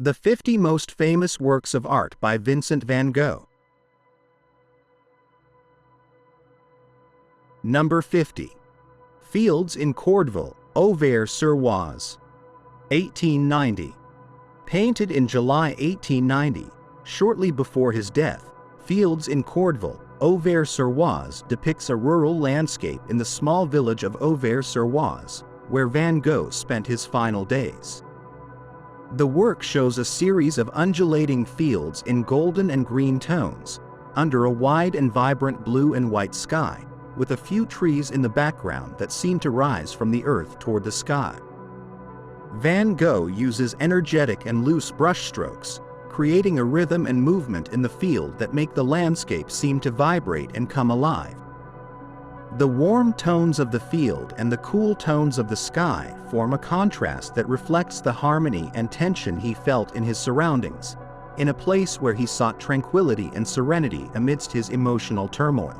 The 50 most famous works of art by Vincent van Gogh. Number 50. Fields in Cordeville, Auvers-sur-Oise. 1890. Painted in July 1890, shortly before his death, Fields in Cordeville, Auvers-sur-Oise depicts a rural landscape in the small village of Auvers-sur-Oise, where Van Gogh spent his final days. The work shows a series of undulating fields in golden and green tones, under a wide and vibrant blue and white sky, with a few trees in the background that seem to rise from the earth toward the sky. Van Gogh uses energetic and loose brushstrokes, creating a rhythm and movement in the field that make the landscape seem to vibrate and come alive. The warm tones of the field and the cool tones of the sky form a contrast that reflects the harmony and tension he felt in his surroundings, in a place where he sought tranquility and serenity amidst his emotional turmoil.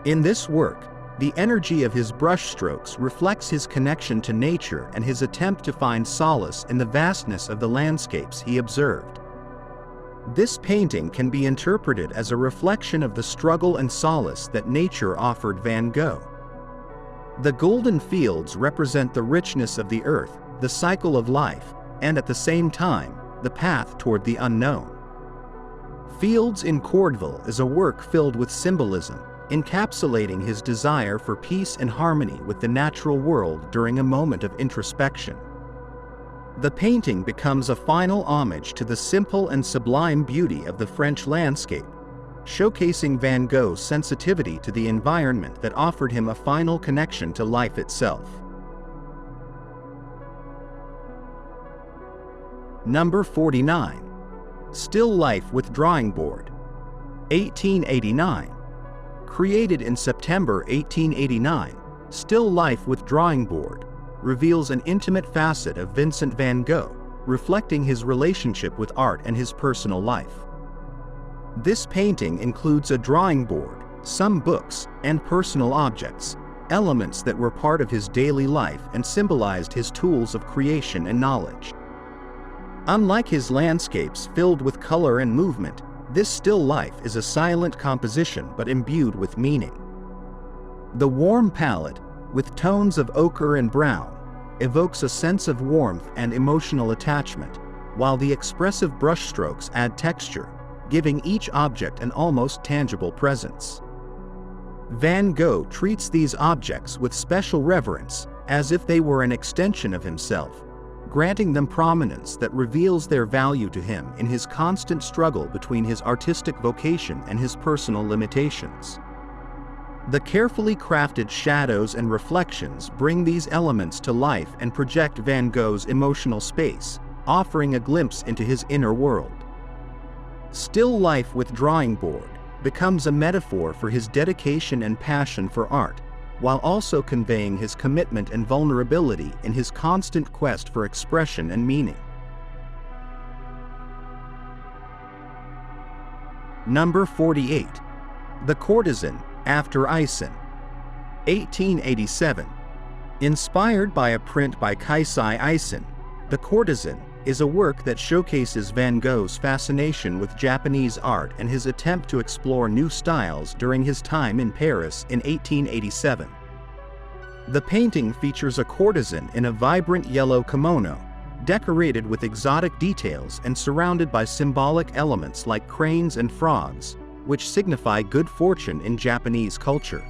In this work, the energy of his brushstrokes reflects his connection to nature and his attempt to find solace in the vastness of the landscapes he observed. This painting can be interpreted as a reflection of the struggle and solace that nature offered Van Gogh. The golden fields represent the richness of the earth, the cycle of life, and at the same time, the path toward the unknown. Fields in Cordeville is a work filled with symbolism, encapsulating his desire for peace and harmony with the natural world during a moment of introspection. The painting becomes a final homage to the simple and sublime beauty of the French landscape, showcasing Van Gogh's sensitivity to the environment that offered him a final connection to life itself. Number 49. Still Life with Drawing Board. 1889. Created in September 1889, Still Life with Drawing Board reveals an intimate facet of Vincent van Gogh, reflecting his relationship with art and his personal life. This painting includes a drawing board, some books, and personal objects, elements that were part of his daily life and symbolized his tools of creation and knowledge. Unlike his landscapes filled with color and movement, this still life is a silent composition but imbued with meaning. The warm palette, with tones of ochre and brown, evokes a sense of warmth and emotional attachment, while the expressive brushstrokes add texture, giving each object an almost tangible presence. Van Gogh treats these objects with special reverence, as if they were an extension of himself, granting them prominence that reveals their value to him in his constant struggle between his artistic vocation and his personal limitations. The carefully crafted shadows and reflections bring these elements to life and project Van Gogh's emotional space, offering a glimpse into his inner world. Still Life with Drawing Board becomes a metaphor for his dedication and passion for art, while also conveying his commitment and vulnerability in his constant quest for expression and meaning. Number 48. The Courtesan, after Eisen. 1887. Inspired by a print by Kaisai Eisen, The Courtesan is a work that showcases Van Gogh's fascination with Japanese art and his attempt to explore new styles during his time in Paris in 1887. The painting features a courtesan in a vibrant yellow kimono, decorated with exotic details and surrounded by symbolic elements like cranes and frogs, which signify good fortune in Japanese culture.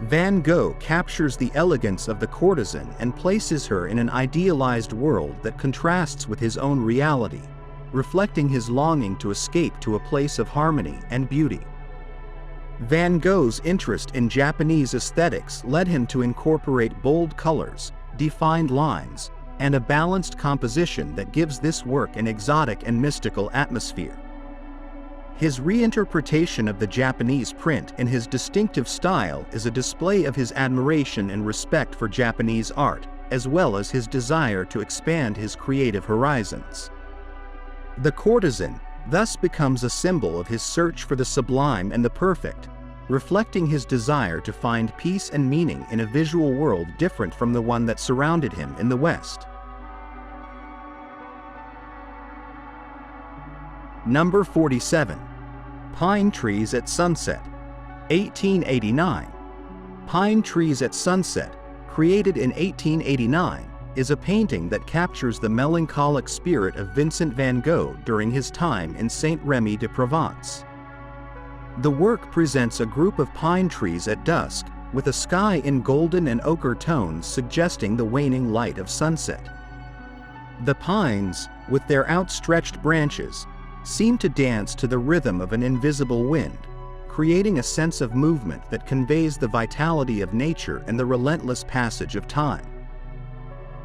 Van Gogh captures the elegance of the courtesan and places her in an idealized world that contrasts with his own reality, reflecting his longing to escape to a place of harmony and beauty. Van Gogh's interest in Japanese aesthetics led him to incorporate bold colors, defined lines, and a balanced composition that gives this work an exotic and mystical atmosphere. His reinterpretation of the Japanese print in his distinctive style is a display of his admiration and respect for Japanese art, as well as his desire to expand his creative horizons. The courtesan thus becomes a symbol of his search for the sublime and the perfect, reflecting his desire to find peace and meaning in a visual world different from the one that surrounded him in the West. Number 47. Pine Trees at Sunset, 1889. Pine Trees at Sunset, created in 1889, is a painting that captures the melancholic spirit of Vincent van Gogh during his time in Saint-Rémy-de-Provence. The work presents a group of pine trees at dusk, with a sky in golden and ochre tones suggesting the waning light of sunset. The pines, with their outstretched branches, seem to dance to the rhythm of an invisible wind, creating a sense of movement that conveys the vitality of nature and the relentless passage of time.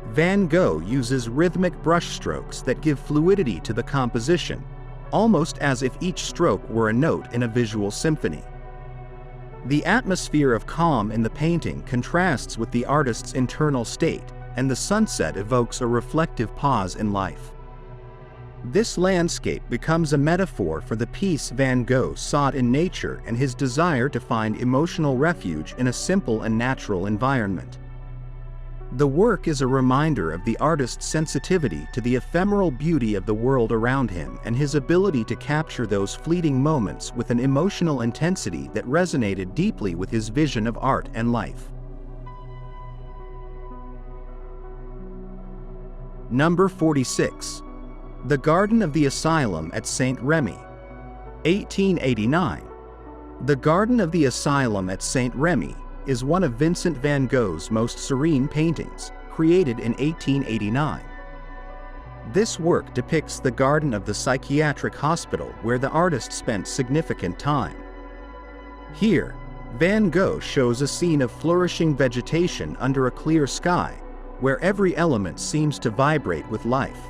Van Gogh uses rhythmic brushstrokes that give fluidity to the composition, almost as if each stroke were a note in a visual symphony. The atmosphere of calm in the painting contrasts with the artist's internal state, and the sunset evokes a reflective pause in life. This landscape becomes a metaphor for the peace Van Gogh sought in nature and his desire to find emotional refuge in a simple and natural environment. The work is a reminder of the artist's sensitivity to the ephemeral beauty of the world around him and his ability to capture those fleeting moments with an emotional intensity that resonated deeply with his vision of art and life. Number 46. The Garden of the Asylum at Saint-Rémy, 1889. The Garden of the Asylum at Saint-Rémy is one of Vincent van Gogh's most serene paintings, created in 1889. This work depicts the garden of the psychiatric hospital where the artist spent significant time. Here, Van Gogh shows a scene of flourishing vegetation under a clear sky, where every element seems to vibrate with life.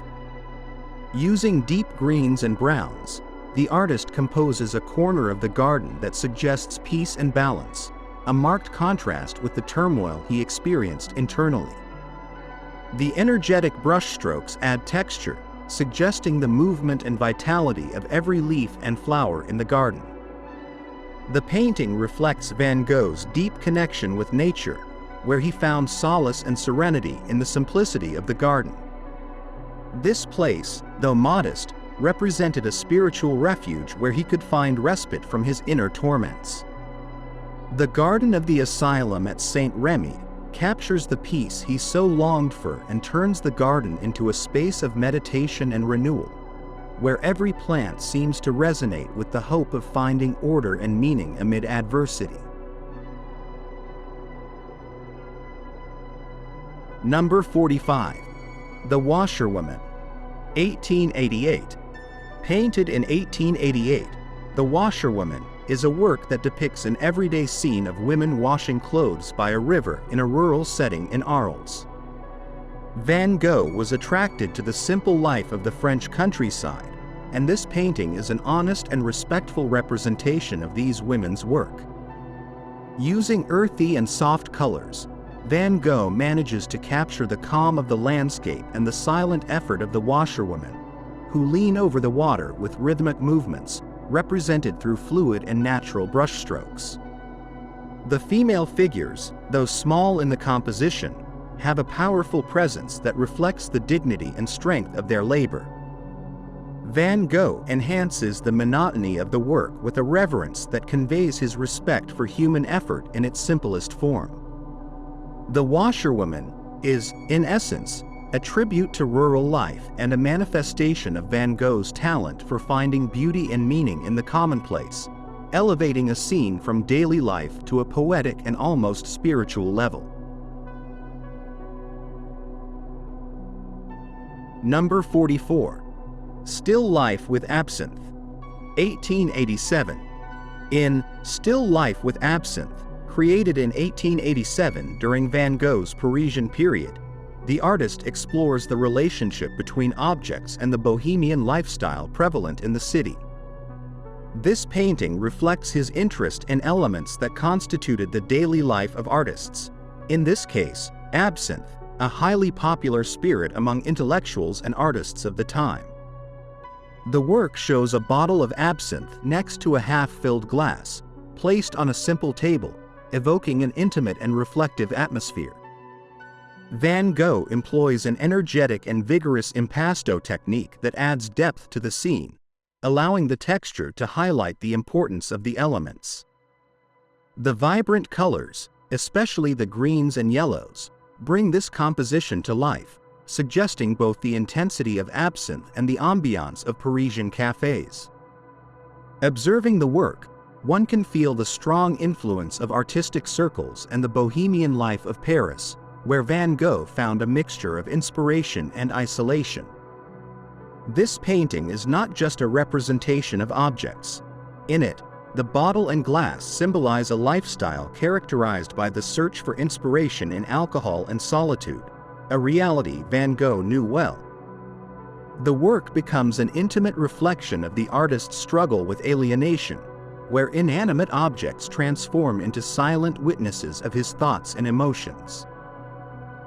Using deep greens and browns, the artist composes a corner of the garden that suggests peace and balance, a marked contrast with the turmoil he experienced internally. The energetic brushstrokes add texture, suggesting the movement and vitality of every leaf and flower in the garden. The painting reflects Van Gogh's deep connection with nature, where he found solace and serenity in the simplicity of the garden. This place, though modest, represented a spiritual refuge where he could find respite from his inner torments. The Garden of the Asylum at Saint-Rémy captures the peace he so longed for and turns the garden into a space of meditation and renewal, where every plant seems to resonate with the hope of finding order and meaning amid adversity. Number 45. The Washerwoman, 1888. Painted in 1888, The Washerwoman is a work that depicts an everyday scene of women washing clothes by a river in a rural setting in Arles. Van Gogh was attracted to the simple life of the French countryside, and this painting is an honest and respectful representation of these women's work. Using earthy and soft colors, Van Gogh manages to capture the calm of the landscape and the silent effort of the washerwomen, who lean over the water with rhythmic movements, represented through fluid and natural brushstrokes. The female figures, though small in the composition, have a powerful presence that reflects the dignity and strength of their labor. Van Gogh enhances the monotony of the work with a reverence that conveys his respect for human effort in its simplest form. The Washerwoman is, in essence, a tribute to rural life and a manifestation of Van Gogh's talent for finding beauty and meaning in the commonplace, elevating a scene from daily life to a poetic and almost spiritual level. Number 44. Still Life with Absinthe, 1887. In Still Life with Absinthe, created in 1887 during Van Gogh's Parisian period, the artist explores the relationship between objects and the bohemian lifestyle prevalent in the city. This painting reflects his interest in elements that constituted the daily life of artists, in this case, absinthe, a highly popular spirit among intellectuals and artists of the time. The work shows a bottle of absinthe next to a half-filled glass, placed on a simple table, evoking an intimate and reflective atmosphere. Van Gogh employs an energetic and vigorous impasto technique that adds depth to the scene, allowing the texture to highlight the importance of the elements. The vibrant colors, especially the greens and yellows, bring this composition to life, suggesting both the intensity of absinthe and the ambiance of Parisian cafes. Observing the work, one can feel the strong influence of artistic circles and the bohemian life of Paris, where Van Gogh found a mixture of inspiration and isolation. This painting is not just a representation of objects. In it, the bottle and glass symbolize a lifestyle characterized by the search for inspiration in alcohol and solitude, a reality Van Gogh knew well. The work becomes an intimate reflection of the artist's struggle with alienation, where inanimate objects transform into silent witnesses of his thoughts and emotions.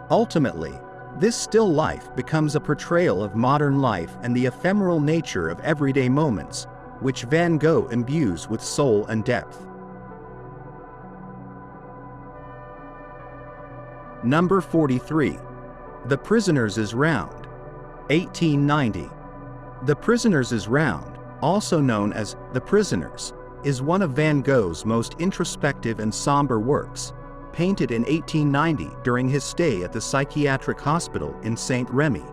Ultimately, this still life becomes a portrayal of modern life and the ephemeral nature of everyday moments, which Van Gogh imbues with soul and depth. Number 43. The Prisoners' Round, 1890. The Prisoners' Round, also known as The Prisoners, is one of Van Gogh's most introspective and somber works, painted in 1890 during his stay at the psychiatric hospital in Saint-Rémy.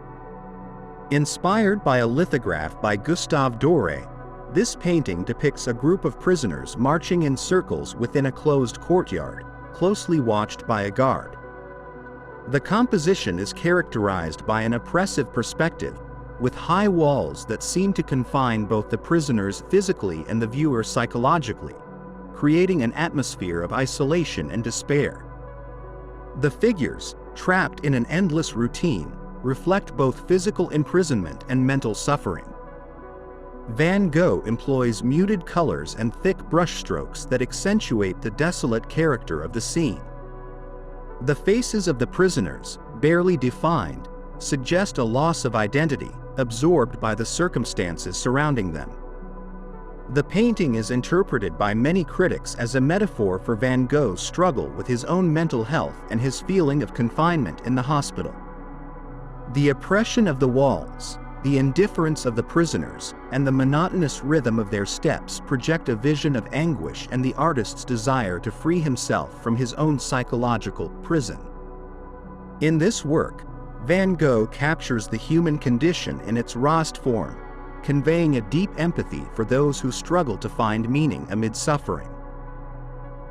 Inspired by a lithograph by Gustave Doré, this painting depicts a group of prisoners marching in circles within a closed courtyard, closely watched by a guard. The composition is characterized by an oppressive perspective, with high walls that seem to confine both the prisoners physically and the viewer psychologically, creating an atmosphere of isolation and despair. The figures, trapped in an endless routine, reflect both physical imprisonment and mental suffering. Van Gogh employs muted colors and thick brushstrokes that accentuate the desolate character of the scene. The faces of the prisoners, barely defined, suggest a loss of identity, absorbed by the circumstances surrounding them. The painting is interpreted by many critics as a metaphor for Van Gogh's struggle with his own mental health and his feeling of confinement in the hospital. The oppression of the walls, the indifference of the prisoners, and the monotonous rhythm of their steps project a vision of anguish and the artist's desire to free himself from his own psychological prison. In this work, Van Gogh captures the human condition in its rawest form, conveying a deep empathy for those who struggle to find meaning amid suffering.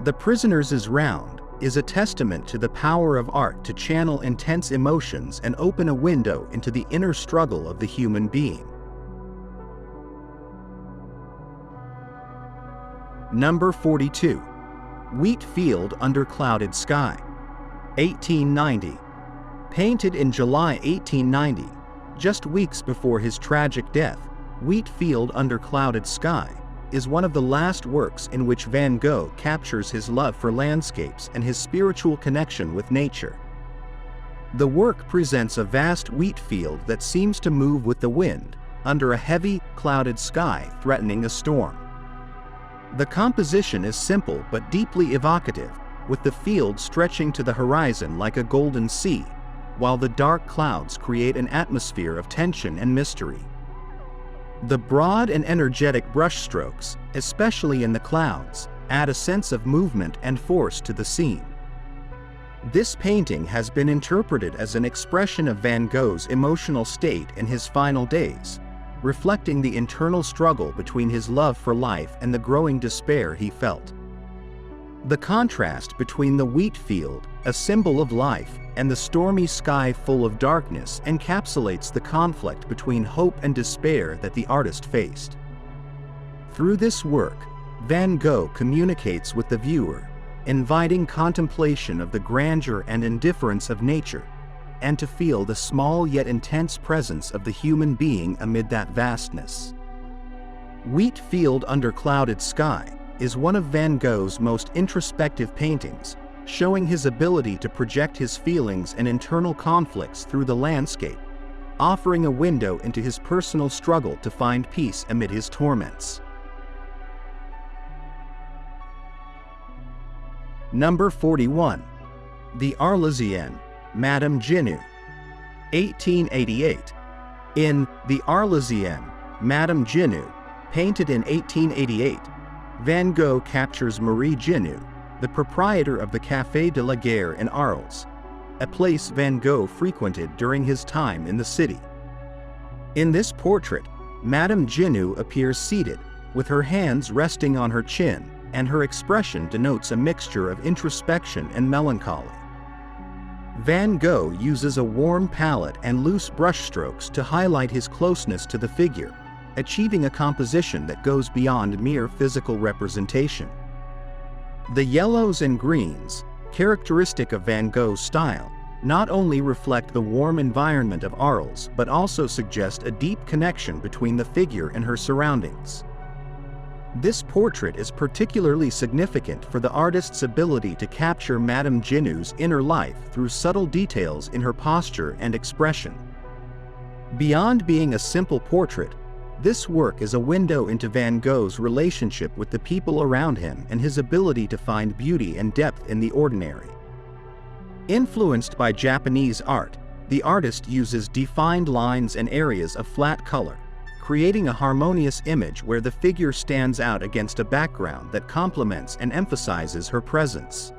The Prisoners' Round is a testament to the power of art to channel intense emotions and open a window into the inner struggle of the human being. Number 42. Wheat Field Under Clouded Sky, 1890. Painted in July 1890, just weeks before his tragic death, Wheat Field Under Clouded Sky is one of the last works in which Van Gogh captures his love for landscapes and his spiritual connection with nature. The work presents a vast wheat field that seems to move with the wind, under a heavy, clouded sky threatening a storm. The composition is simple but deeply evocative, with the field stretching to the horizon like a golden sea, while the dark clouds create an atmosphere of tension and mystery. The broad and energetic brushstrokes, especially in the clouds, add a sense of movement and force to the scene. This painting has been interpreted as an expression of Van Gogh's emotional state in his final days, reflecting the internal struggle between his love for life and the growing despair he felt. The contrast between the wheat field, a symbol of life, and the stormy sky full of darkness encapsulates the conflict between hope and despair that the artist faced. Through this work, Van Gogh communicates with the viewer, inviting contemplation of the grandeur and indifference of nature, and to feel the small yet intense presence of the human being amid that vastness. Wheat Field Under Clouded Sky is one of Van Gogh's most introspective paintings, showing his ability to project his feelings and internal conflicts through the landscape, offering a window into his personal struggle to find peace amid his torments. Number 41. The Arlésienne, Madame Genoux, 1888. In The Arlésienne, Madame Genoux, Painted in 1888, Van Gogh captures Marie Genu, the proprietor of the Café de la Gare in Arles, a place Van Gogh frequented during his time in the city. In this portrait, Madame Genu appears seated, with her hands resting on her chin, and her expression denotes a mixture of introspection and melancholy. Van Gogh uses a warm palette and loose brushstrokes to highlight his closeness to the figure, achieving a composition that goes beyond mere physical representation. The yellows and greens, characteristic of Van Gogh's style, not only reflect the warm environment of Arles but also suggest a deep connection between the figure and her surroundings. This portrait is particularly significant for the artist's ability to capture Madame Genu's inner life through subtle details in her posture and expression. Beyond being a simple portrait, this work is a window into Van Gogh's relationship with the people around him and his ability to find beauty and depth in the ordinary. Influenced by Japanese art, the artist uses defined lines and areas of flat color, creating a harmonious image where the figure stands out against a background that complements and emphasizes her presence.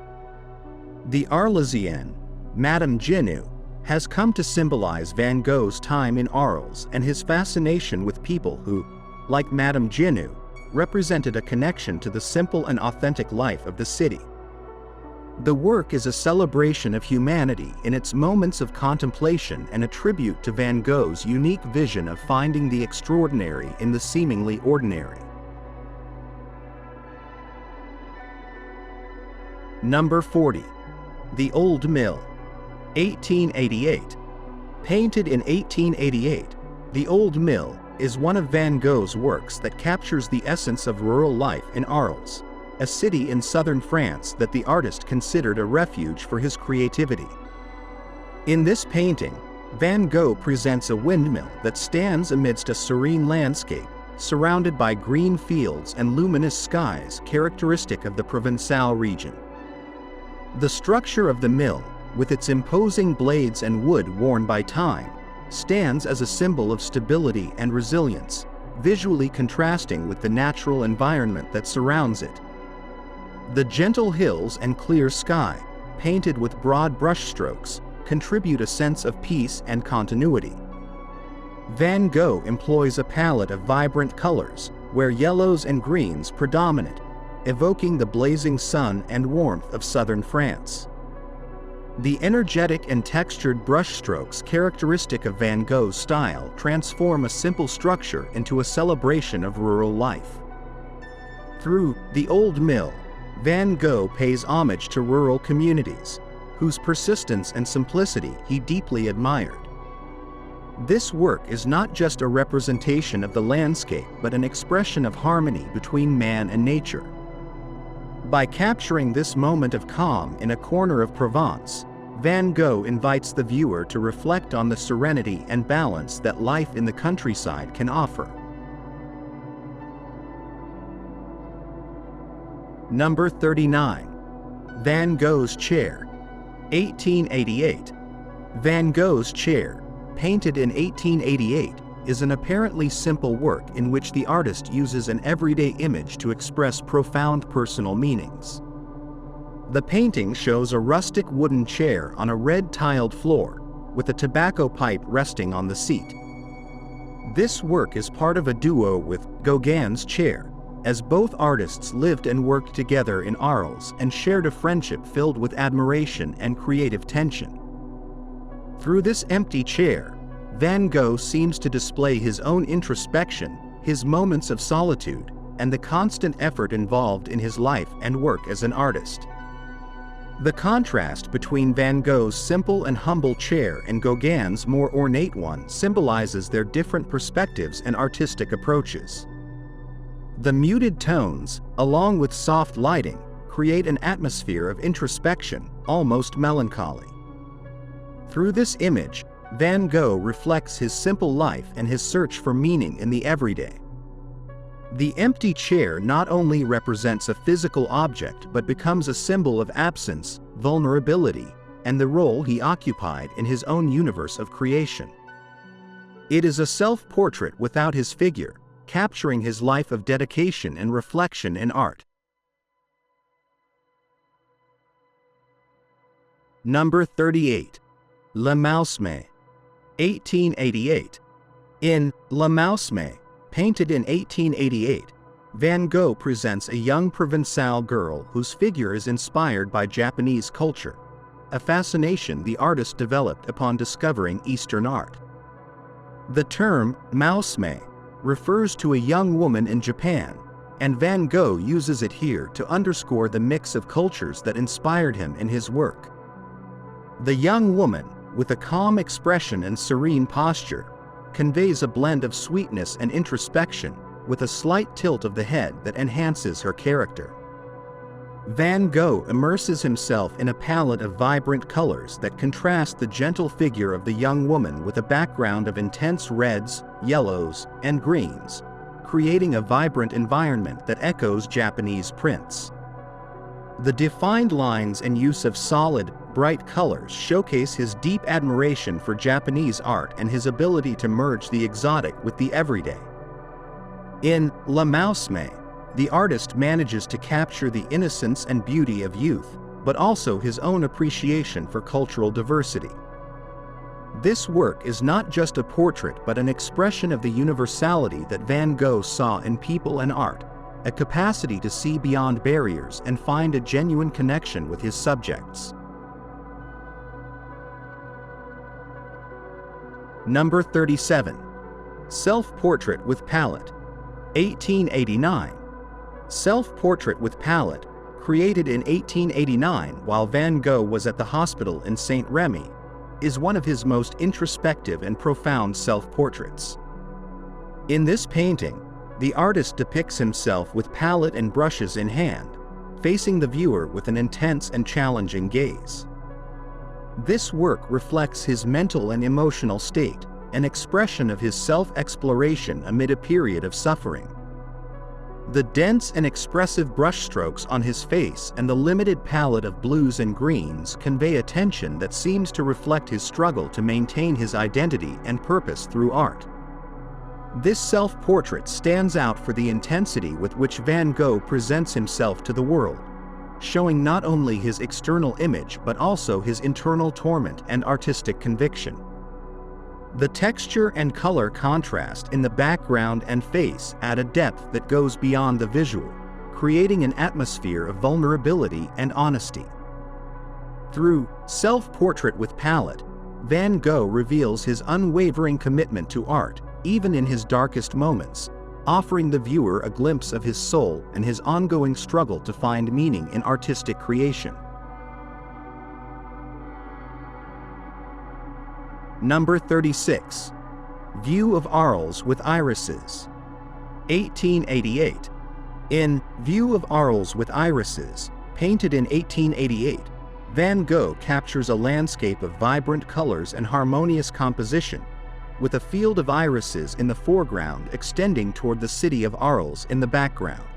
The Arlesienne, Madame Genu, has come to symbolize Van Gogh's time in Arles and his fascination with people who, like Madame Genu, represented a connection to the simple and authentic life of the city. The work is a celebration of humanity in its moments of contemplation and a tribute to Van Gogh's unique vision of finding the extraordinary in the seemingly ordinary. Number 40. The Old Mill, 1888. Painted in 1888, The Old Mill is one of Van Gogh's works that captures the essence of rural life in Arles, a city in southern France that the artist considered a refuge for his creativity. In this painting, Van Gogh presents a windmill that stands amidst a serene landscape, surrounded by green fields and luminous skies characteristic of the Provençal region. The structure of the mill, with its imposing blades and wood worn by time, stands as a symbol of stability and resilience, visually contrasting with the natural environment that surrounds it. The gentle hills and clear sky, painted with broad brushstrokes, contribute a sense of peace and continuity. Van Gogh employs a palette of vibrant colors, where yellows and greens predominate, evoking the blazing sun and warmth of southern France. The energetic and textured brushstrokes characteristic of Van Gogh's style transform a simple structure into a celebration of rural life. Through The Old Mill, Van Gogh pays homage to rural communities, whose persistence and simplicity he deeply admired. This work is not just a representation of the landscape but an expression of harmony between man and nature. By capturing this moment of calm in a corner of Provence, Van Gogh invites the viewer to reflect on the serenity and balance that life in the countryside can offer. Number 39. Van Gogh's Chair, 1888. Van Gogh's Chair, painted in 1888, is an apparently simple work in which the artist uses an everyday image to express profound personal meanings. The painting shows a rustic wooden chair on a red-tiled floor, with a tobacco pipe resting on the seat. This work is part of a duo with Gauguin's Chair, as both artists lived and worked together in Arles and shared a friendship filled with admiration and creative tension. Through this empty chair, Van Gogh seems to display his own introspection, his moments of solitude, and the constant effort involved in his life and work as an artist. The contrast between Van Gogh's simple and humble chair and Gauguin's more ornate one symbolizes their different perspectives and artistic approaches. The muted tones, along with soft lighting, create an atmosphere of introspection, almost melancholy. Through this image, Van Gogh reflects his simple life and his search for meaning in the everyday. The empty chair not only represents a physical object but becomes a symbol of absence, vulnerability, and the role he occupied in his own universe of creation. It is a self-portrait without his figure, capturing his life of dedication and reflection in art. Number 38. Le Mousme, 1888. In Le Mousme, painted in 1888, Van Gogh presents a young Provençal girl whose figure is inspired by Japanese culture, a fascination the artist developed upon discovering Eastern art. The term mousme refers to a young woman in Japan, and Van Gogh uses it here to underscore the mix of cultures that inspired him in his work. The young woman, with a calm expression and serene posture, conveys a blend of sweetness and introspection, with a slight tilt of the head that enhances her character. Van Gogh immerses himself in a palette of vibrant colors that contrast the gentle figure of the young woman with a background of intense reds, yellows, and greens, creating a vibrant environment that echoes Japanese prints. The defined lines and use of solid, bright colors showcase his deep admiration for Japanese art and his ability to merge the exotic with the everyday. In Le Mousme, the artist manages to capture the innocence and beauty of youth, but also his own appreciation for cultural diversity. This work is not just a portrait but an expression of the universality that Van Gogh saw in people and art, a capacity to see beyond barriers and find a genuine connection with his subjects. Number 37. Self-Portrait with Palette, 1889. Self-Portrait with Palette, created in 1889 while Van Gogh was at the hospital in Saint-Rémy, is one of his most introspective and profound self-portraits. In this painting, the artist depicts himself with palette and brushes in hand, facing the viewer with an intense and challenging gaze. This work reflects his mental and emotional state, an expression of his self-exploration amid a period of suffering. The dense and expressive brushstrokes on his face and the limited palette of blues and greens convey a tension that seems to reflect his struggle to maintain his identity and purpose through art. This self-portrait stands out for the intensity with which Van Gogh presents himself to the world, showing not only his external image but also his internal torment and artistic conviction. The texture and color contrast in the background and face add a depth that goes beyond the visual, creating an atmosphere of vulnerability and honesty. Through Self-Portrait with Palette, Van Gogh reveals his unwavering commitment to art, even in his darkest moments, offering the viewer a glimpse of his soul and his ongoing struggle to find meaning in artistic creation. Number 36. View of Arles with Irises, 1888. In View of Arles with Irises, painted in 1888, Van Gogh captures a landscape of vibrant colors and harmonious composition, with a field of irises in the foreground extending toward the city of Arles in the background.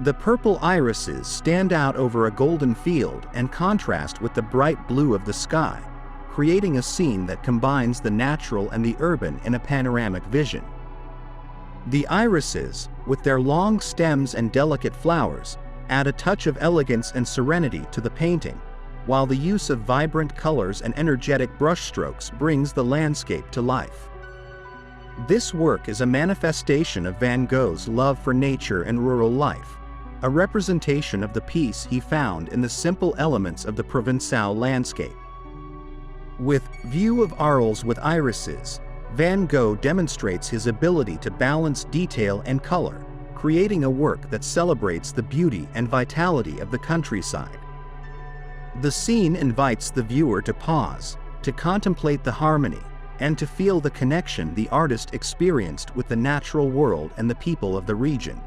The purple irises stand out over a golden field and contrast with the bright blue of the sky, creating a scene that combines the natural and the urban in a panoramic vision. The irises, with their long stems and delicate flowers, add a touch of elegance and serenity to the painting, while the use of vibrant colors and energetic brushstrokes brings the landscape to life. This work is a manifestation of Van Gogh's love for nature and rural life, a representation of the peace he found in the simple elements of the Provençal landscape. With View of Arles with Irises, Van Gogh demonstrates his ability to balance detail and color, creating a work that celebrates the beauty and vitality of the countryside. The scene invites the viewer to pause, to contemplate the harmony, and to feel the connection the artist experienced with the natural world and the people of the region.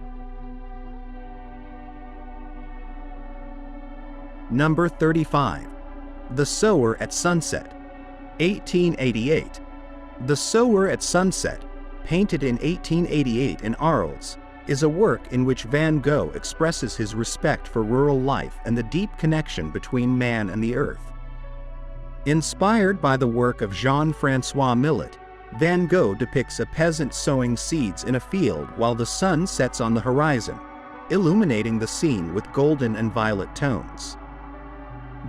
Number 35. The Sower at Sunset, 1888. The Sower at Sunset, painted in 1888 in Arles, is a work in which Van Gogh expresses his respect for rural life and the deep connection between man and the earth. Inspired by the work of Jean-François Millet, Van Gogh depicts a peasant sowing seeds in a field while the sun sets on the horizon, illuminating the scene with golden and violet tones.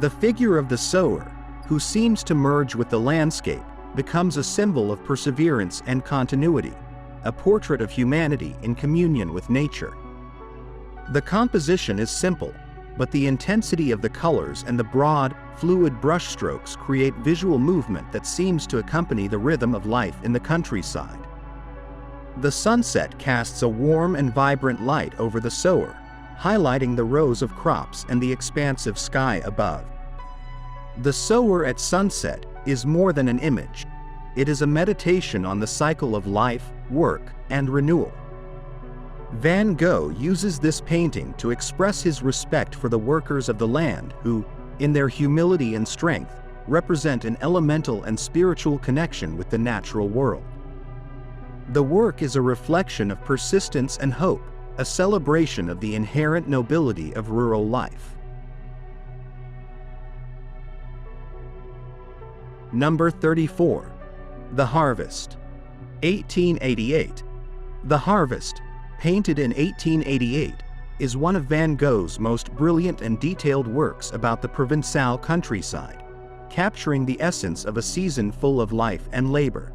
The figure of the sower, who seems to merge with the landscape, becomes a symbol of perseverance and continuity, a portrait of humanity in communion with nature. The composition is simple, but the intensity of the colors and the broad, fluid brushstrokes create visual movement that seems to accompany the rhythm of life in the countryside. The sunset casts a warm and vibrant light over the sower, highlighting the rows of crops and the expansive sky above. The sower at sunset is more than an image. It is a meditation on the cycle of life, work, and renewal. Van Gogh uses this painting to express his respect for the workers of the land who, in their humility and strength, represent an elemental and spiritual connection with the natural world. The work is a reflection of persistence and hope, a celebration of the inherent nobility of rural life. Number 34. The Harvest. 1888. The Harvest, painted in 1888, is one of Van Gogh's most brilliant and detailed works about the Provençal countryside, capturing the essence of a season full of life and labor.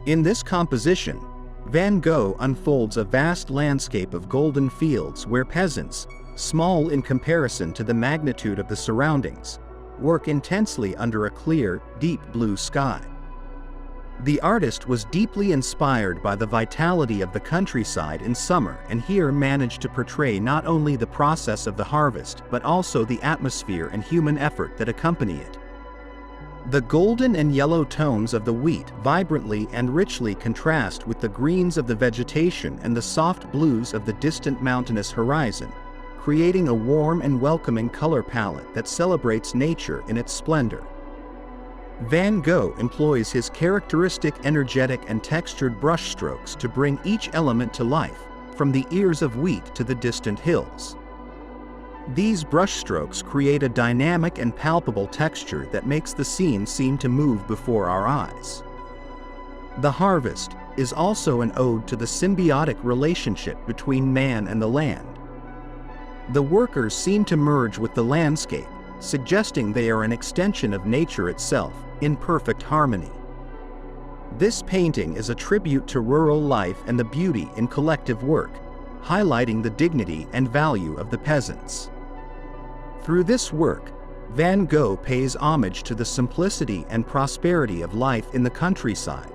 In this composition, Van Gogh unfolds a vast landscape of golden fields where peasants, small in comparison to the magnitude of the surroundings, work intensely under a clear, deep blue sky. The artist was deeply inspired by the vitality of the countryside in summer and here managed to portray not only the process of the harvest but also the atmosphere and human effort that accompany it. The golden and yellow tones of the wheat vibrantly and richly contrast with the greens of the vegetation and the soft blues of the distant mountainous horizon, creating a warm and welcoming color palette that celebrates nature in its splendor. Van Gogh employs his characteristic energetic and textured brushstrokes to bring each element to life, from the ears of wheat to the distant hills. These brushstrokes create a dynamic and palpable texture that makes the scene seem to move before our eyes. The Harvest is also an ode to the symbiotic relationship between man and the land. The workers seem to merge with the landscape, suggesting they are an extension of nature itself, in perfect harmony. This painting is a tribute to rural life and the beauty in collective work, highlighting the dignity and value of the peasants. Through this work, Van Gogh pays homage to the simplicity and prosperity of life in the countryside,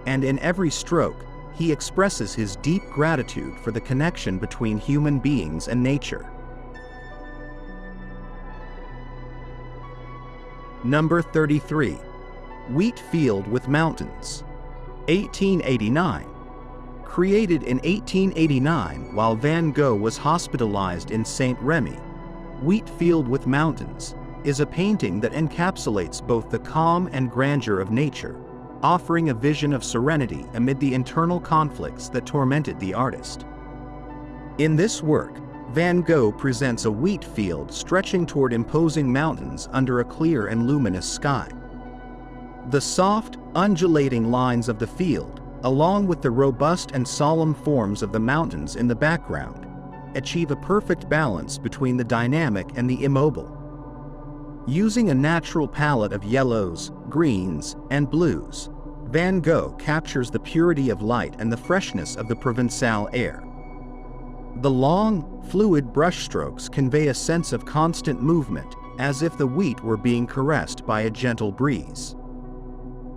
and in every stroke, he expresses his deep gratitude for the connection between human beings and nature. Number 33. Wheat Field with Mountains. 1889. Created in 1889 while Van Gogh was hospitalized in Saint-Rémy, Wheat Field with Mountains is a painting that encapsulates both the calm and grandeur of nature, offering a vision of serenity amid the internal conflicts that tormented the artist. In this work, Van Gogh presents a wheat field stretching toward imposing mountains under a clear and luminous sky. The soft, undulating lines of the field, along with the robust and solemn forms of the mountains in the background, achieve a perfect balance between the dynamic and the immobile. Using a natural palette of yellows, greens, and blues, Van Gogh captures the purity of light and the freshness of the Provençal air. The long, fluid brushstrokes convey a sense of constant movement, as if the wheat were being caressed by a gentle breeze.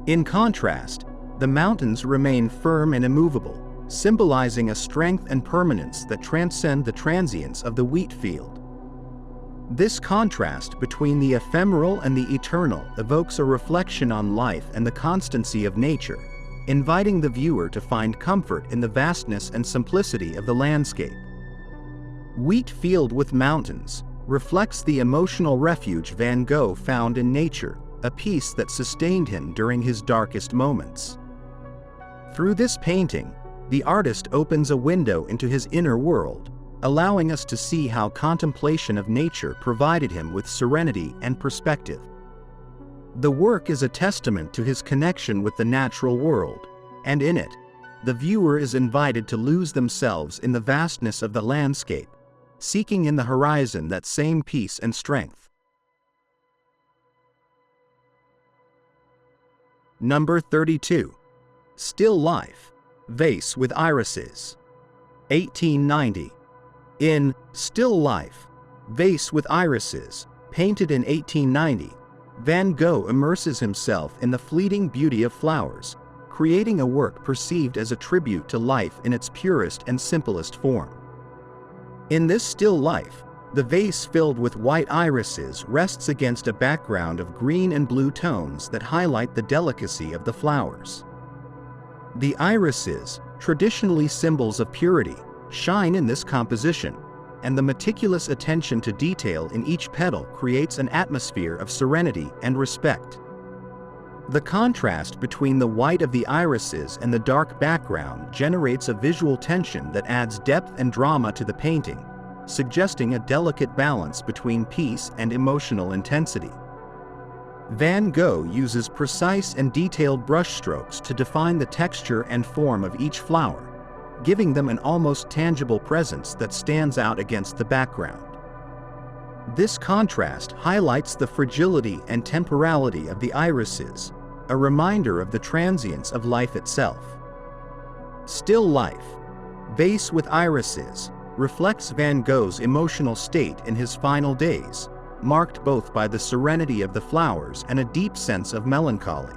In contrast, the mountains remain firm and immovable, symbolizing a strength and permanence that transcend the transience of the wheat field. This contrast between the ephemeral and the eternal evokes a reflection on life and the constancy of nature, inviting the viewer to find comfort in the vastness and simplicity of the landscape. Wheat Field with Mountains reflects the emotional refuge Van Gogh found in nature, a peace that sustained him during his darkest moments. Through this painting, the artist opens a window into his inner world, allowing us to see how contemplation of nature provided him with serenity and perspective. The work is a testament to his connection with the natural world, and in it, the viewer is invited to lose themselves in the vastness of the landscape, seeking in the horizon that same peace and strength. Number 32. Still Life, Vase with Irises. 1890. In Still Life, Vase with Irises, painted in 1890, Van Gogh immerses himself in the fleeting beauty of flowers, creating a work perceived as a tribute to life in its purest and simplest form. In this still life, the vase filled with white irises rests against a background of green and blue tones that highlight the delicacy of the flowers. The irises, traditionally symbols of purity, shine in this composition, and the meticulous attention to detail in each petal creates an atmosphere of serenity and respect. The contrast between the white of the irises and the dark background generates a visual tension that adds depth and drama to the painting, suggesting a delicate balance between peace and emotional intensity. Van Gogh uses precise and detailed brushstrokes to define the texture and form of each flower, giving them an almost tangible presence that stands out against the background. This contrast highlights the fragility and temporality of the irises, a reminder of the transience of life itself. Still Life, Vase with Irises, reflects Van Gogh's emotional state in his final days, marked both by the serenity of the flowers and a deep sense of melancholy.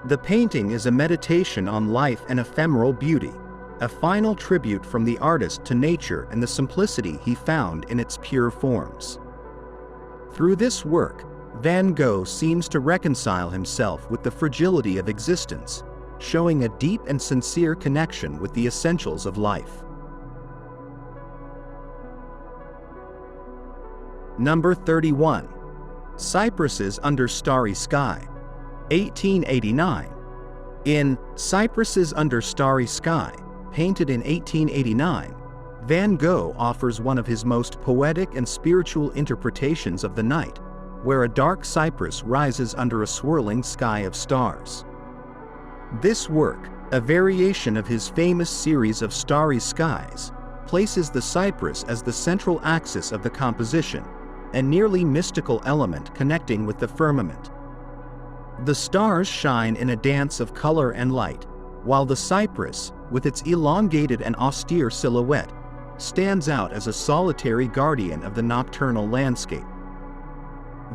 The painting is a meditation on life and ephemeral beauty, a final tribute from the artist to nature and the simplicity he found in its pure forms. Through this work, Van Gogh seems to reconcile himself with the fragility of existence, showing a deep and sincere connection with the essentials of life. Number 31. Cypresses Under Starry Sky. 1889. In Cypresses Under Starry Sky, painted in 1889, Van Gogh offers one of his most poetic and spiritual interpretations of the night, where a dark cypress rises under a swirling sky of stars. This work, a variation of his famous series of starry skies, places the cypress as the central axis of the composition, a nearly mystical element connecting with the firmament. The stars shine in a dance of color and light, while the cypress, with its elongated and austere silhouette, stands out as a solitary guardian of the nocturnal landscape.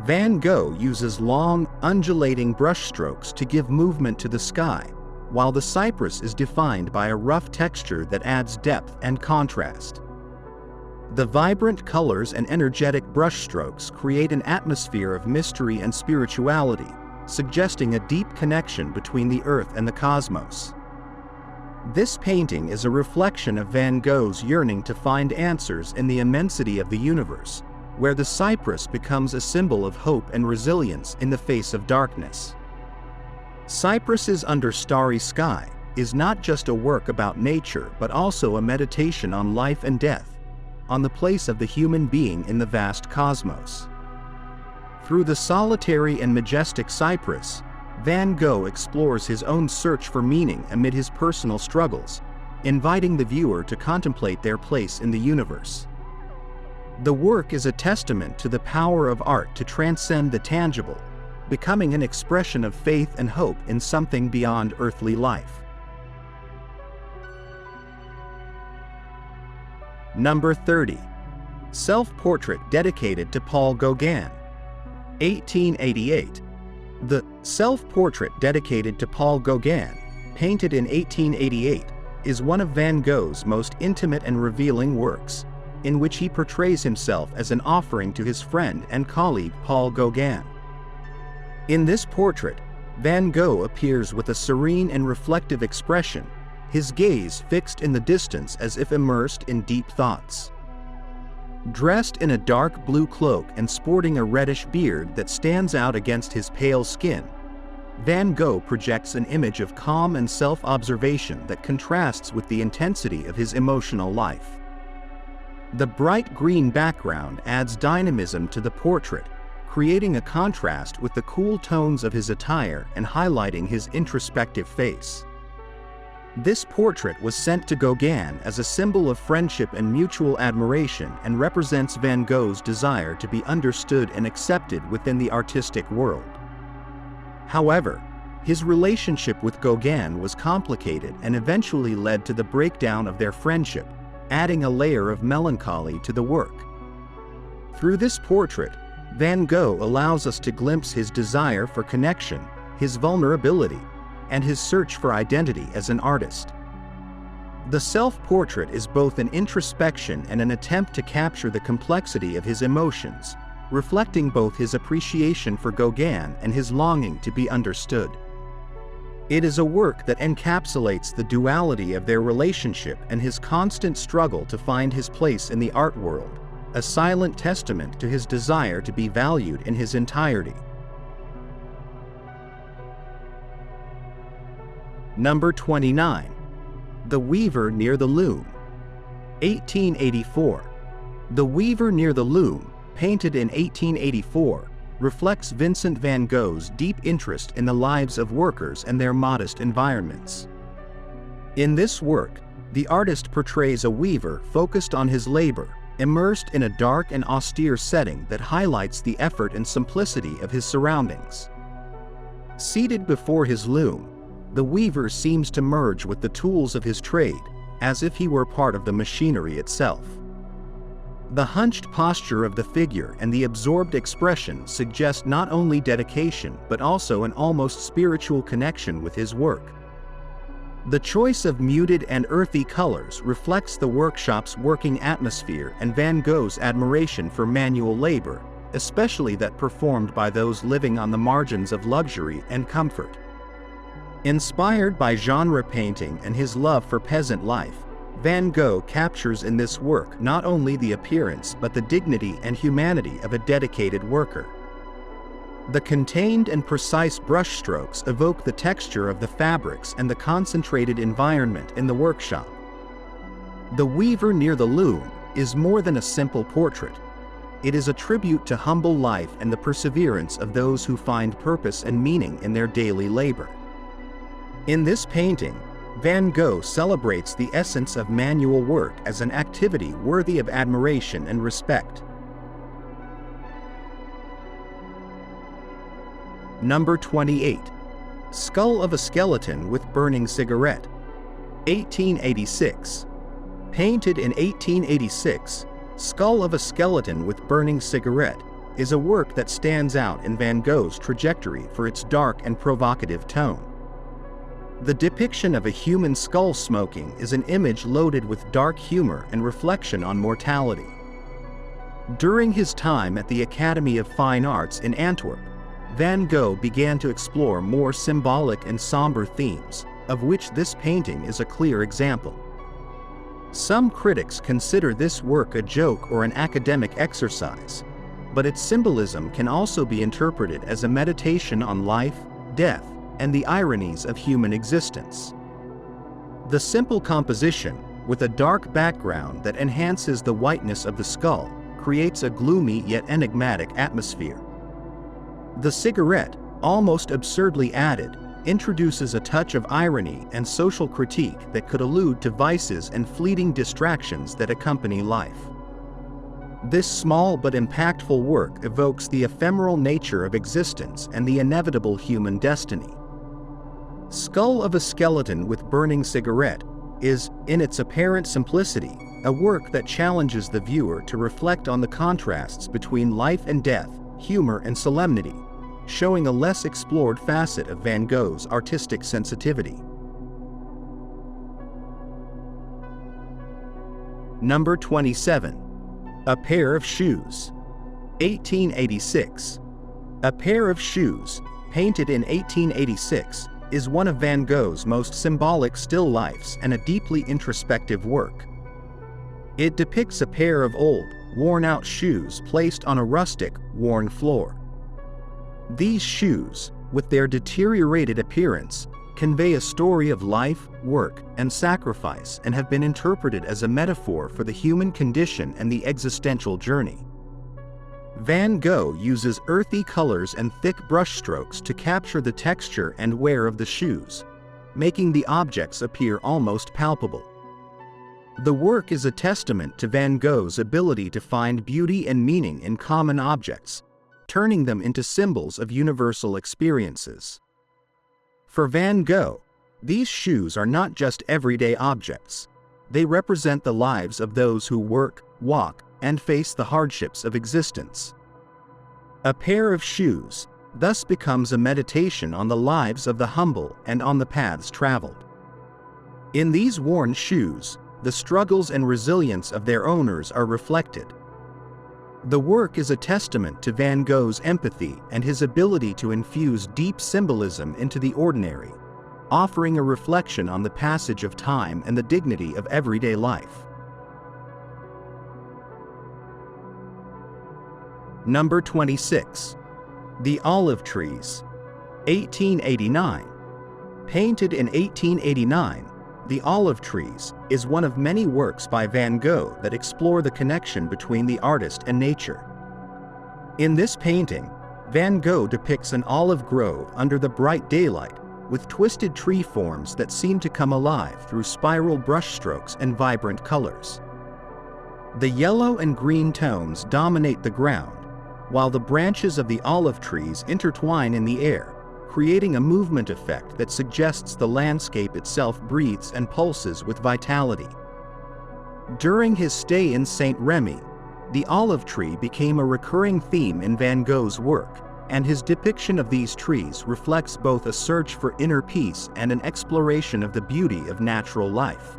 Van Gogh uses long, undulating brushstrokes to give movement to the sky, while the cypress is defined by a rough texture that adds depth and contrast. The vibrant colors and energetic brushstrokes create an atmosphere of mystery and spirituality, suggesting a deep connection between the earth and the cosmos. This painting is a reflection of Van Gogh's yearning to find answers in the immensity of the universe, where the cypress becomes a symbol of hope and resilience in the face of darkness. Cypresses Under Starry Sky is not just a work about nature but also a meditation on life and death, on the place of the human being in the vast cosmos. Through the solitary and majestic cypress, Van Gogh explores his own search for meaning amid his personal struggles, inviting the viewer to contemplate their place in the universe. The work is a testament to the power of art to transcend the tangible, becoming an expression of faith and hope in something beyond earthly life. Number 30. Self-Portrait Dedicated to Paul Gauguin. 1888. The Self-Portrait Dedicated to Paul Gauguin, painted in 1888, is one of Van Gogh's most intimate and revealing works, in which he portrays himself as an offering to his friend and colleague Paul Gauguin. In this portrait, Van Gogh appears with a serene and reflective expression, his gaze fixed in the distance as if immersed in deep thoughts. Dressed in a dark blue cloak and sporting a reddish beard that stands out against his pale skin, Van Gogh projects an image of calm and self-observation that contrasts with the intensity of his emotional life. The bright green background adds dynamism to the portrait, creating a contrast with the cool tones of his attire and highlighting his introspective face. This portrait was sent to Gauguin as a symbol of friendship and mutual admiration and represents Van Gogh's desire to be understood and accepted within the artistic world. However, his relationship with Gauguin was complicated and eventually led to the breakdown of their friendship, adding a layer of melancholy to the work. Through this portrait, Van Gogh allows us to glimpse his desire for connection, his vulnerability, and his search for identity as an artist. The self-portrait is both an introspection and an attempt to capture the complexity of his emotions, reflecting both his appreciation for Gauguin and his longing to be understood. It is a work that encapsulates the duality of their relationship and his constant struggle to find his place in the art world, a silent testament to his desire to be valued in his entirety. Number 29. The Weaver Near the Loom. 1884. The Weaver Near the Loom, painted in 1884, reflects Vincent van Gogh's deep interest in the lives of workers and their modest environments. In this work, the artist portrays a weaver focused on his labor, immersed in a dark and austere setting that highlights the effort and simplicity of his surroundings. Seated before his loom, the weaver seems to merge with the tools of his trade, as if he were part of the machinery itself. The hunched posture of the figure and the absorbed expression suggest not only dedication but also an almost spiritual connection with his work. The choice of muted and earthy colors reflects the workshop's working atmosphere and Van Gogh's admiration for manual labor, especially that performed by those living on the margins of luxury and comfort. Inspired by genre painting and his love for peasant life, Van Gogh captures in this work not only the appearance but the dignity and humanity of a dedicated worker. The contained and precise brushstrokes evoke the texture of the fabrics and the concentrated environment in the workshop. The Weaver Near the Loom is more than a simple portrait. It is a tribute to humble life and the perseverance of those who find purpose and meaning in their daily labor. In this painting, Van Gogh celebrates the essence of manual work as an activity worthy of admiration and respect. Number 28. Skull of a Skeleton with Burning Cigarette. 1886. Painted in 1886, Skull of a Skeleton with Burning Cigarette is a work that stands out in Van Gogh's trajectory for its dark and provocative tone. The depiction of a human skull smoking is an image loaded with dark humor and reflection on mortality. During his time at the Academy of Fine Arts in Antwerp, Van Gogh began to explore more symbolic and somber themes, of which this painting is a clear example. Some critics consider this work a joke or an academic exercise, but its symbolism can also be interpreted as a meditation on life, death, and the ironies of human existence. The simple composition, with a dark background that enhances the whiteness of the skull, creates a gloomy yet enigmatic atmosphere. The cigarette, almost absurdly added, introduces a touch of irony and social critique that could allude to vices and fleeting distractions that accompany life. This small but impactful work evokes the ephemeral nature of existence and the inevitable human destiny. Skull of a Skeleton with Burning Cigarette is, in its apparent simplicity, a work that challenges the viewer to reflect on the contrasts between life and death, humor and solemnity, showing a less explored facet of Van Gogh's artistic sensitivity. Number 27. A Pair of Shoes. 1886. A Pair of Shoes, painted in 1886, is one of Van Gogh's most symbolic still lifes and a deeply introspective work. It depicts a pair of old, worn-out shoes placed on a rustic, worn floor. These shoes, with their deteriorated appearance, convey a story of life, work, and sacrifice and have been interpreted as a metaphor for the human condition and the existential journey. Van Gogh uses earthy colors and thick brushstrokes to capture the texture and wear of the shoes, making the objects appear almost palpable. The work is a testament to Van Gogh's ability to find beauty and meaning in common objects, turning them into symbols of universal experiences. For Van Gogh, these shoes are not just everyday objects. They represent the lives of those who work, walk, and face the hardships of existence. A pair of shoes thus becomes a meditation on the lives of the humble and on the paths traveled. In these worn shoes, the struggles and resilience of their owners are reflected. The work is a testament to Van Gogh's empathy and his ability to infuse deep symbolism into the ordinary, offering a reflection on the passage of time and the dignity of everyday life. Number 26. The Olive Trees, 1889. Painted in 1889, The Olive Trees is one of many works by Van Gogh that explore the connection between the artist and nature. In this painting, Van Gogh depicts an olive grove under the bright daylight, with twisted tree forms that seem to come alive through spiral brushstrokes and vibrant colors. The yellow and green tones dominate the ground, while the branches of the olive trees intertwine in the air, creating a movement effect that suggests the landscape itself breathes and pulses with vitality. During his stay in Saint-Rémy, the olive tree became a recurring theme in Van Gogh's work, and his depiction of these trees reflects both a search for inner peace and an exploration of the beauty of natural life.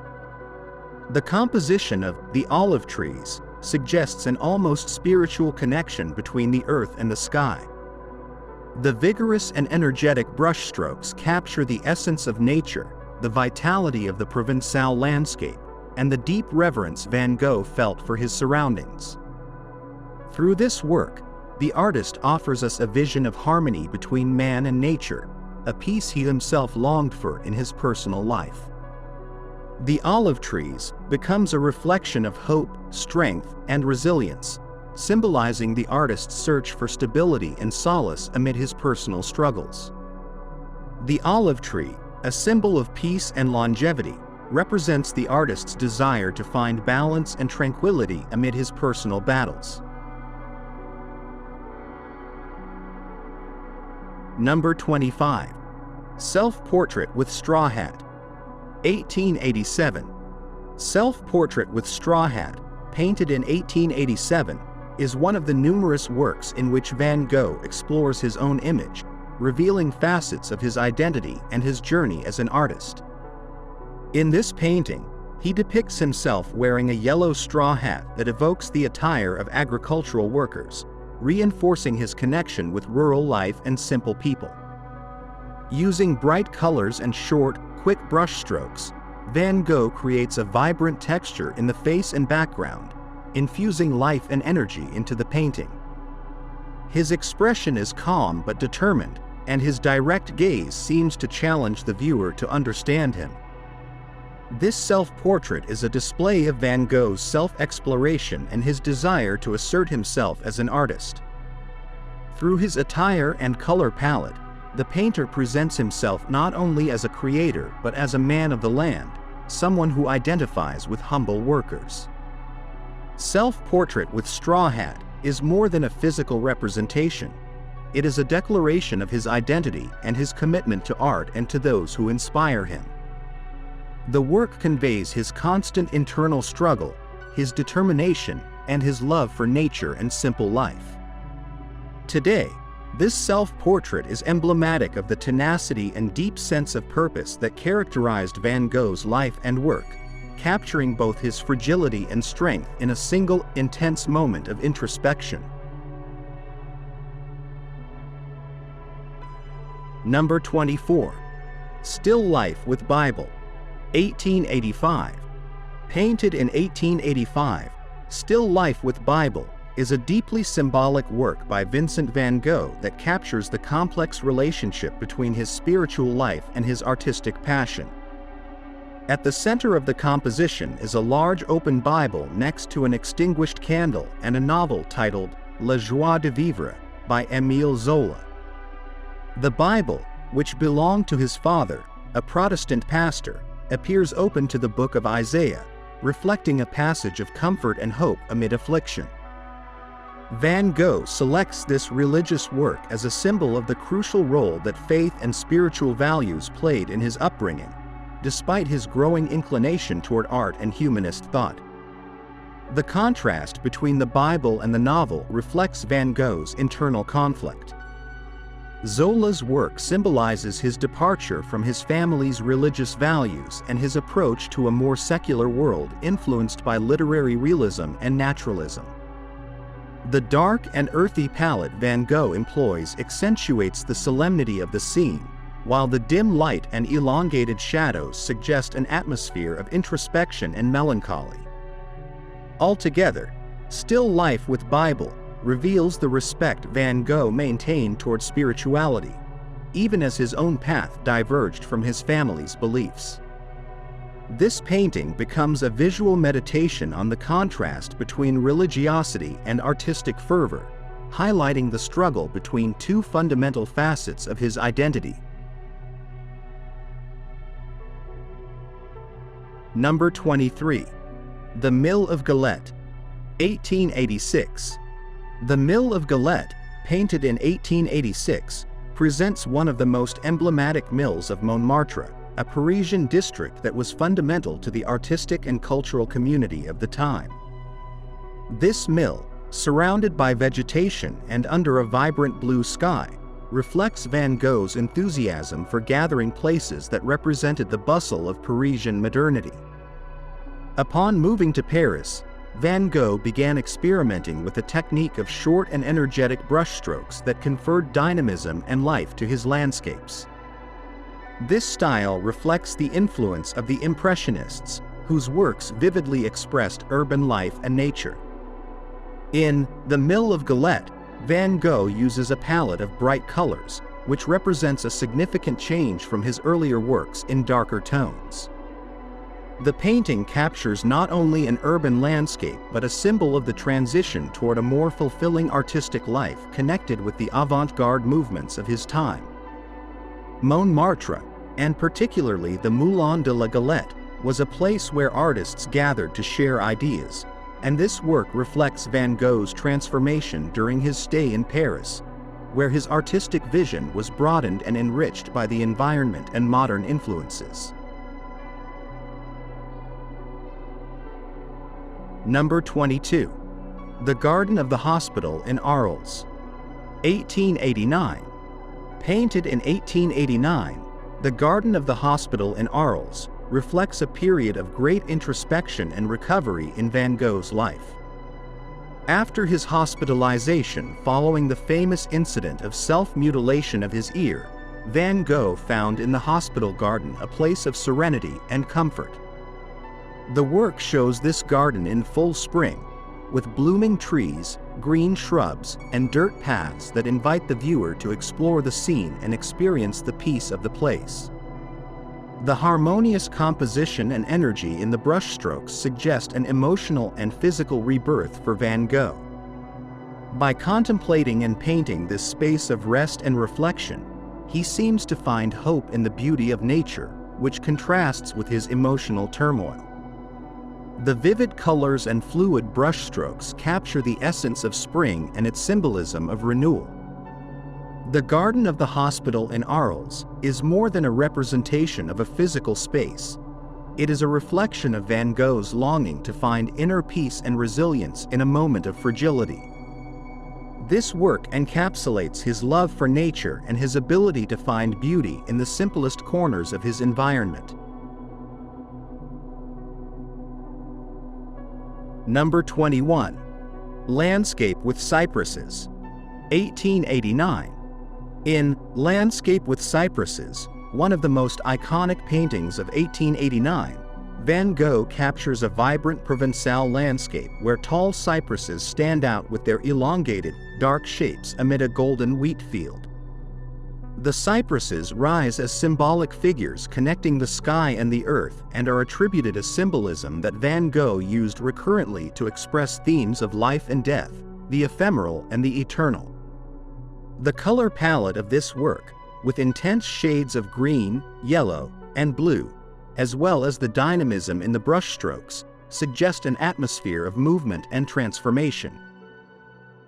The composition of The Olive Trees suggests an almost spiritual connection between the earth and the sky. The vigorous and energetic brushstrokes capture the essence of nature, the vitality of the Provençal landscape, and the deep reverence Van Gogh felt for his surroundings. Through this work, the artist offers us a vision of harmony between man and nature, a peace he himself longed for in his personal life. The Olive Trees becomes a reflection of hope, strength, and resilience, symbolizing the artist's search for stability and solace amid his personal struggles. The olive tree, a symbol of peace and longevity, represents the artist's desire to find balance and tranquility amid his personal battles. Number 25. Self-Portrait with Straw Hat, 1887. Self-Portrait with Straw Hat, painted in 1887, is one of the numerous works in which Van Gogh explores his own image, revealing facets of his identity and his journey as an artist. In this painting, he depicts himself wearing a yellow straw hat that evokes the attire of agricultural workers, reinforcing his connection with rural life and simple people. Using bright colors and short, quick brushstrokes, Van Gogh creates a vibrant texture in the face and background, infusing life and energy into the painting. His expression is calm but determined, and his direct gaze seems to challenge the viewer to understand him. This self-portrait is a display of Van Gogh's self-exploration and his desire to assert himself as an artist. Through his attire and color palette, the painter presents himself not only as a creator but as a man of the land, someone who identifies with humble workers. Self-Portrait with Straw Hat is more than a physical representation. It is a declaration of his identity and his commitment to art and to those who inspire him. The work conveys his constant internal struggle, his determination, and his love for nature and simple life. Today, this self-portrait is emblematic of the tenacity and deep sense of purpose that characterized Van Gogh's life and work, capturing both his fragility and strength in a single, intense moment of introspection. Number 24. Still Life with Bible, 1885. Painted in 1885, Still Life with Bible is a deeply symbolic work by Vincent van Gogh that captures the complex relationship between his spiritual life and his artistic passion. At the center of the composition is a large open Bible next to an extinguished candle and a novel titled La Joie de Vivre, by Émile Zola. The Bible, which belonged to his father, a Protestant pastor, appears open to the book of Isaiah, reflecting a passage of comfort and hope amid affliction. Van Gogh selects this religious work as a symbol of the crucial role that faith and spiritual values played in his upbringing, despite his growing inclination toward art and humanist thought. The contrast between the Bible and the novel reflects Van Gogh's internal conflict. Zola's work symbolizes his departure from his family's religious values and his approach to a more secular world influenced by literary realism and naturalism. The dark and earthy palette Van Gogh employs accentuates the solemnity of the scene, while the dim light and elongated shadows suggest an atmosphere of introspection and melancholy. Altogether, Still Life with Bible reveals the respect Van Gogh maintained toward spirituality, even as his own path diverged from his family's beliefs. This painting becomes a visual meditation on the contrast between religiosity and artistic fervor, highlighting the struggle between two fundamental facets of his identity. Number 23. The Mill of Galette, 1886. The Mill of Galette, painted in 1886, presents one of the most emblematic mills of Montmartre, a Parisian district that was fundamental to the artistic and cultural community of the time. This mill, surrounded by vegetation and under a vibrant blue sky, reflects Van Gogh's enthusiasm for gathering places that represented the bustle of Parisian modernity. Upon moving to Paris, Van Gogh began experimenting with a technique of short and energetic brushstrokes that conferred dynamism and life to his landscapes. This style reflects the influence of the Impressionists, whose works vividly expressed urban life and nature. In The Mill of Galette, Van Gogh uses a palette of bright colors, which represents a significant change from his earlier works in darker tones. The painting captures not only an urban landscape but a symbol of the transition toward a more fulfilling artistic life connected with the avant-garde movements of his time. Montmartre, and particularly the Moulin de la Galette, was a place where artists gathered to share ideas, and this work reflects Van Gogh's transformation during his stay in Paris, where his artistic vision was broadened and enriched by the environment and modern influences. Number 22. The Garden of the Hospital in Arles, 1889. Painted in 1889, the Garden of the Hospital in Arles reflects a period of great introspection and recovery in Van Gogh's life. After his hospitalization following the famous incident of self-mutilation of his ear, Van Gogh found in the hospital garden a place of serenity and comfort. The work shows this garden in full spring, with blooming trees, green shrubs, and dirt paths that invite the viewer to explore the scene and experience the peace of the place. The harmonious composition and energy in the brushstrokes suggest an emotional and physical rebirth for Van Gogh. By contemplating and painting this space of rest and reflection, he seems to find hope in the beauty of nature, which contrasts with his emotional turmoil. The vivid colors and fluid brushstrokes capture the essence of spring and its symbolism of renewal. The Garden of the Hospital in Arles is more than a representation of a physical space. It is a reflection of Van Gogh's longing to find inner peace and resilience in a moment of fragility. This work encapsulates his love for nature and his ability to find beauty in the simplest corners of his environment. Number 21. Landscape with Cypresses, 1889. In Landscape with Cypresses, one of the most iconic paintings of 1889, Van Gogh captures a vibrant Provençal landscape where tall cypresses stand out with their elongated, dark shapes amid a golden wheat field. The cypresses rise as symbolic figures connecting the sky and the earth and are attributed a symbolism that Van Gogh used recurrently to express themes of life and death, the ephemeral and the eternal. The color palette of this work, with intense shades of green, yellow, and blue, as well as the dynamism in the brushstrokes, suggest an atmosphere of movement and transformation.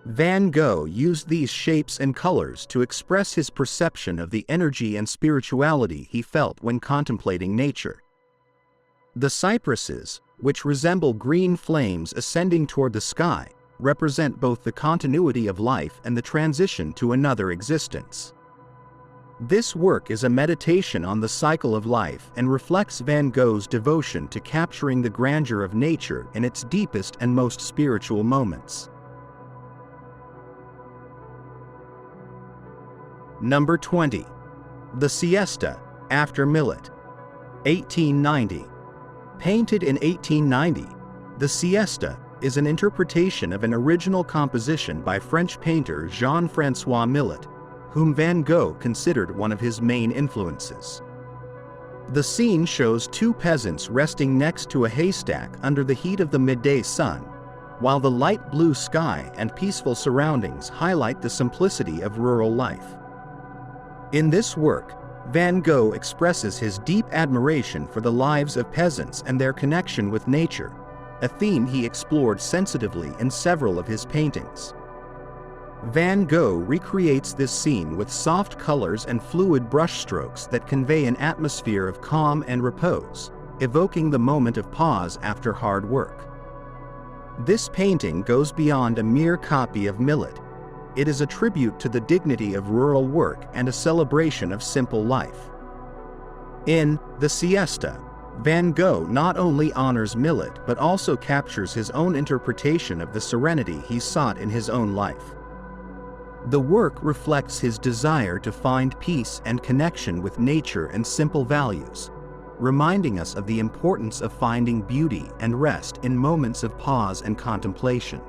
Van Gogh used these shapes and colors to express his perception of the energy and spirituality he felt when contemplating nature. The cypresses, which resemble green flames ascending toward the sky, represent both the continuity of life and the transition to another existence. This work is a meditation on the cycle of life and reflects Van Gogh's devotion to capturing the grandeur of nature in its deepest and most spiritual moments. Number 20. The Siesta, after Millet. 1890. Painted in 1890, The Siesta is an interpretation of an original composition by French painter Jean-François Millet, whom Van Gogh considered one of his main influences. The scene shows two peasants resting next to a haystack under the heat of the midday sun, while the light blue sky and peaceful surroundings highlight the simplicity of rural life. In this work, Van Gogh expresses his deep admiration for the lives of peasants and their connection with nature, a theme he explored sensitively in several of his paintings. Van Gogh recreates this scene with soft colors and fluid brushstrokes that convey an atmosphere of calm and repose, evoking the moment of pause after hard work. This painting goes beyond a mere copy of Millet. It is a tribute to the dignity of rural work and a celebration of simple life. In The Siesta, Van Gogh not only honors Millet but also captures his own interpretation of the serenity he sought in his own life. The work reflects his desire to find peace and connection with nature and simple values, reminding us of the importance of finding beauty and rest in moments of pause and contemplation.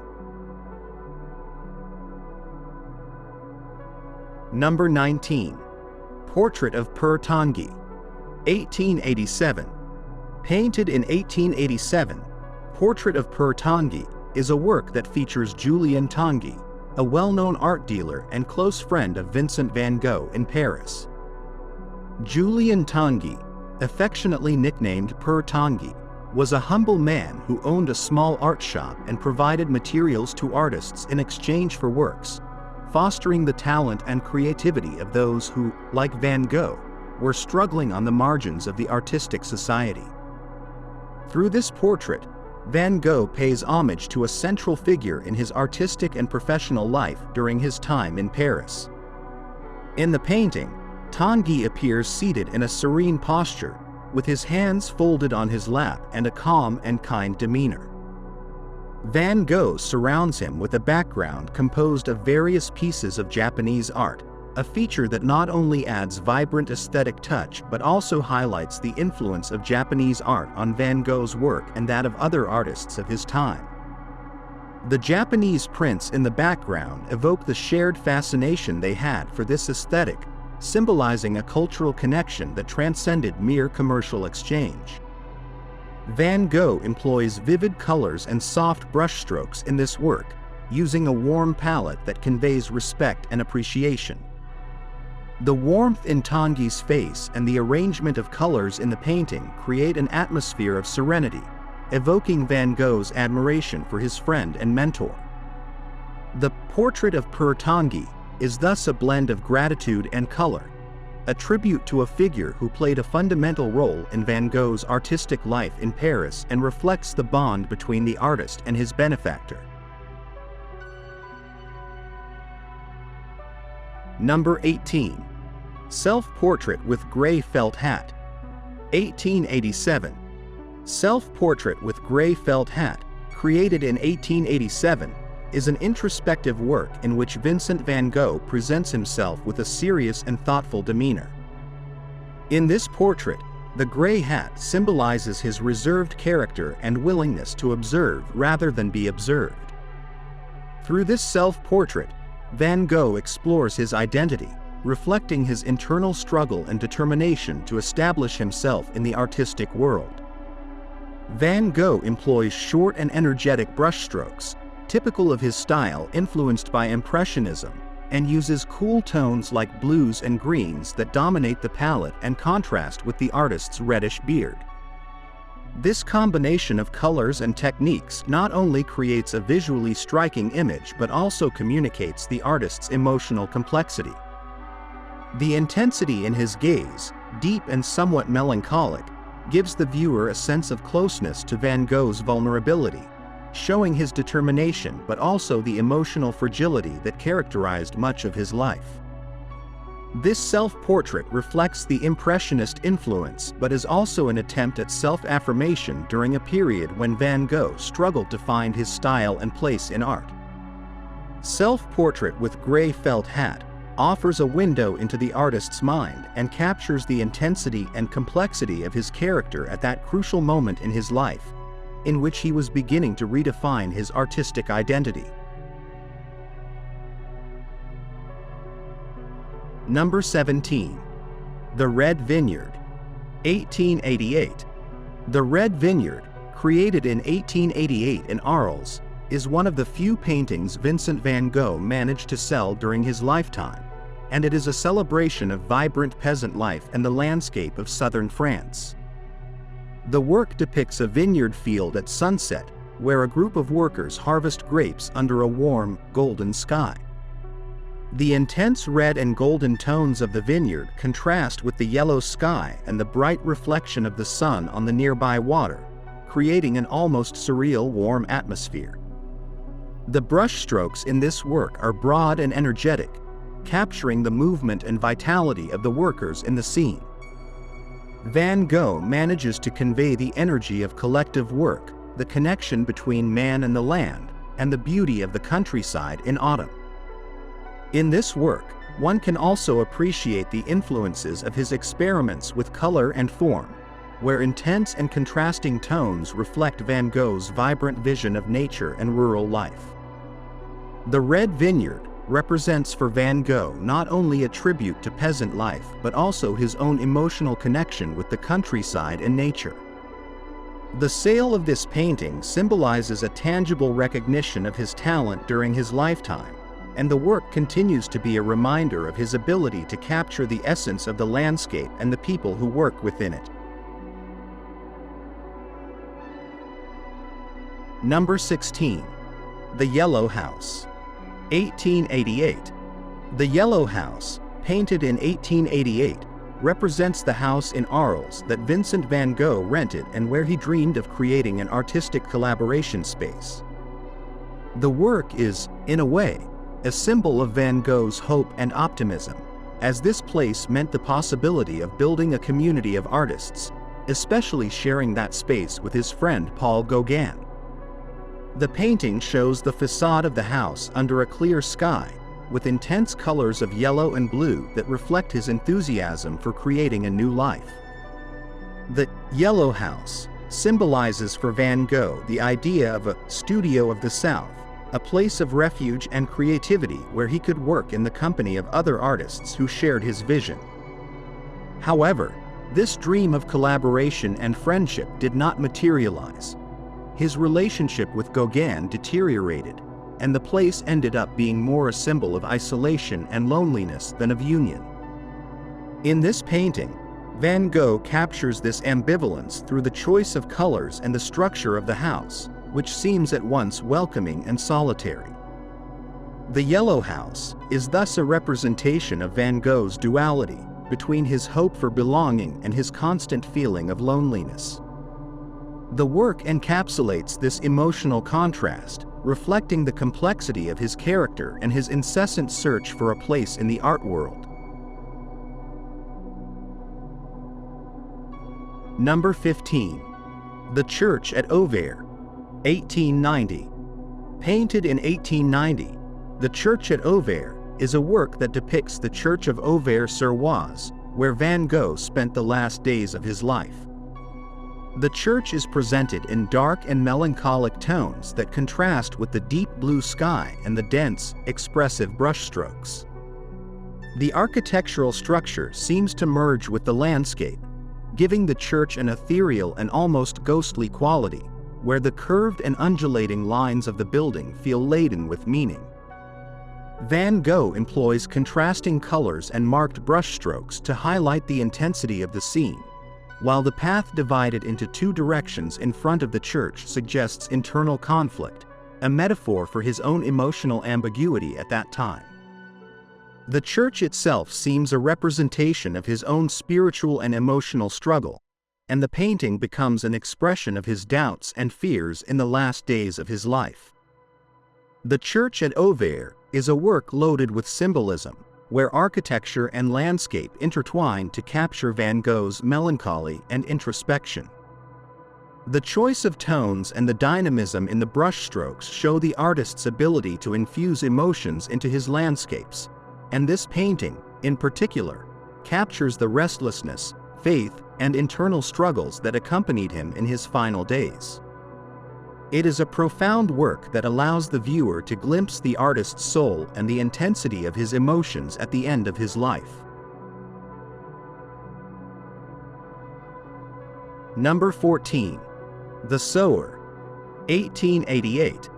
Number 19. Portrait of Per Tanguy. 1887. Painted in 1887, Portrait of Per Tanguy is a work that features Julien Tanguy, a well-known art dealer and close friend of Vincent van Gogh in Paris. Julien Tanguy, affectionately nicknamed Per Tanguy, was a humble man who owned a small art shop and provided materials to artists in exchange for works, fostering the talent and creativity of those who, like Van Gogh, were struggling on the margins of the artistic society. Through this portrait, Van Gogh pays homage to a central figure in his artistic and professional life during his time in Paris. In the painting, Tanguy appears seated in a serene posture, with his hands folded on his lap and a calm and kind demeanor. Van Gogh surrounds him with a background composed of various pieces of Japanese art, a feature that not only adds vibrant aesthetic touch but also highlights the influence of Japanese art on Van Gogh's work and that of other artists of his time. The Japanese prints in the background evoke the shared fascination they had for this aesthetic, symbolizing a cultural connection that transcended mere commercial exchange. Van Gogh employs vivid colors and soft brushstrokes in this work, using a warm palette that conveys respect and appreciation. The warmth in Tanguy's face and the arrangement of colors in the painting create an atmosphere of serenity, evoking Van Gogh's admiration for his friend and mentor. The Portrait of Per Tanguy is thus a blend of gratitude and color, a tribute to a figure who played a fundamental role in Van Gogh's artistic life in Paris and reflects the bond between the artist and his benefactor. Number 18. Self-Portrait with Gray Felt Hat. 1887. Self-Portrait with Gray Felt Hat, created in 1887, is an introspective work in which Vincent van Gogh presents himself with a serious and thoughtful demeanor. In this portrait, the gray hat symbolizes his reserved character and willingness to observe rather than be observed. Through this self-portrait, Van Gogh explores his identity, reflecting his internal struggle and determination to establish himself in the artistic world. Van Gogh employs short and energetic brushstrokes, typical of his style influenced by Impressionism, and uses cool tones like blues and greens that dominate the palette and contrast with the artist's reddish beard. This combination of colors and techniques not only creates a visually striking image but also communicates the artist's emotional complexity. The intensity in his gaze, deep and somewhat melancholic, gives the viewer a sense of closeness to Van Gogh's vulnerability, showing his determination but also the emotional fragility that characterized much of his life. This self-portrait reflects the Impressionist influence but is also an attempt at self-affirmation during a period when Van Gogh struggled to find his style and place in art. Self-portrait with gray felt hat offers a window into the artist's mind and captures the intensity and complexity of his character at that crucial moment in his life, in which he was beginning to redefine his artistic identity. Number 17. The Red Vineyard, 1888. The Red Vineyard, created in 1888 in Arles, is one of the few paintings Vincent van Gogh managed to sell during his lifetime, and it is a celebration of vibrant peasant life and the landscape of southern France. The work depicts a vineyard field at sunset, where a group of workers harvest grapes under a warm, golden sky. The intense red and golden tones of the vineyard contrast with the yellow sky and the bright reflection of the sun on the nearby water, creating an almost surreal warm atmosphere. The brushstrokes in this work are broad and energetic, capturing the movement and vitality of the workers in the scene. Van Gogh manages to convey the energy of collective work, the connection between man and the land, and the beauty of the countryside in autumn. In this work, one can also appreciate the influences of his experiments with color and form, where intense and contrasting tones reflect Van Gogh's vibrant vision of nature and rural life. The Red Vineyard represents for Van Gogh not only a tribute to peasant life but also his own emotional connection with the countryside and nature. The sale of this painting symbolizes a tangible recognition of his talent during his lifetime, and the work continues to be a reminder of his ability to capture the essence of the landscape and the people who work within it. Number 16. The Yellow House, 1888. The Yellow House, painted in 1888, represents the house in Arles that Vincent van Gogh rented and where he dreamed of creating an artistic collaboration space. The work is, in a way, a symbol of Van Gogh's hope and optimism, as this place meant the possibility of building a community of artists, especially sharing that space with his friend Paul Gauguin. The painting shows the facade of the house under a clear sky, with intense colors of yellow and blue that reflect his enthusiasm for creating a new life. The Yellow House symbolizes for Van Gogh the idea of a studio of the South, a place of refuge and creativity where he could work in the company of other artists who shared his vision. However, this dream of collaboration and friendship did not materialize. His relationship with Gauguin deteriorated, and the place ended up being more a symbol of isolation and loneliness than of union. In this painting, Van Gogh captures this ambivalence through the choice of colors and the structure of the house, which seems at once welcoming and solitary. The Yellow House is thus a representation of Van Gogh's duality between his hope for belonging and his constant feeling of loneliness. The work encapsulates this emotional contrast, reflecting the complexity of his character and his incessant search for a place in the art world. Number 15. The Church at Auvers, 1890. Painted in 1890, The Church at Auvers is a work that depicts the Church of Auvers-sur-Oise, where Van Gogh spent the last days of his life. The church is presented in dark and melancholic tones that contrast with the deep blue sky and the dense, expressive brushstrokes. The architectural structure seems to merge with the landscape, giving the church an ethereal and almost ghostly quality. The where the curved and undulating lines of the building feel laden with meaning. Van Gogh employs contrasting colors and marked brushstrokes to highlight the intensity of the scene, while the path divided into two directions in front of the church suggests internal conflict, a metaphor for his own emotional ambiguity at that time. The church itself seems a representation of his own spiritual and emotional struggle, and the painting becomes an expression of his doubts and fears in the last days of his life. The church at Auvers is a work loaded with symbolism, where architecture and landscape intertwine to capture Van Gogh's melancholy and introspection. The choice of tones and the dynamism in the brushstrokes show the artist's ability to infuse emotions into his landscapes, and this painting, in particular, captures the restlessness, faith, and internal struggles that accompanied him in his final days. It is a profound work that allows the viewer to glimpse the artist's soul and the intensity of his emotions at the end of his life. Number 14. The Sower, 1888.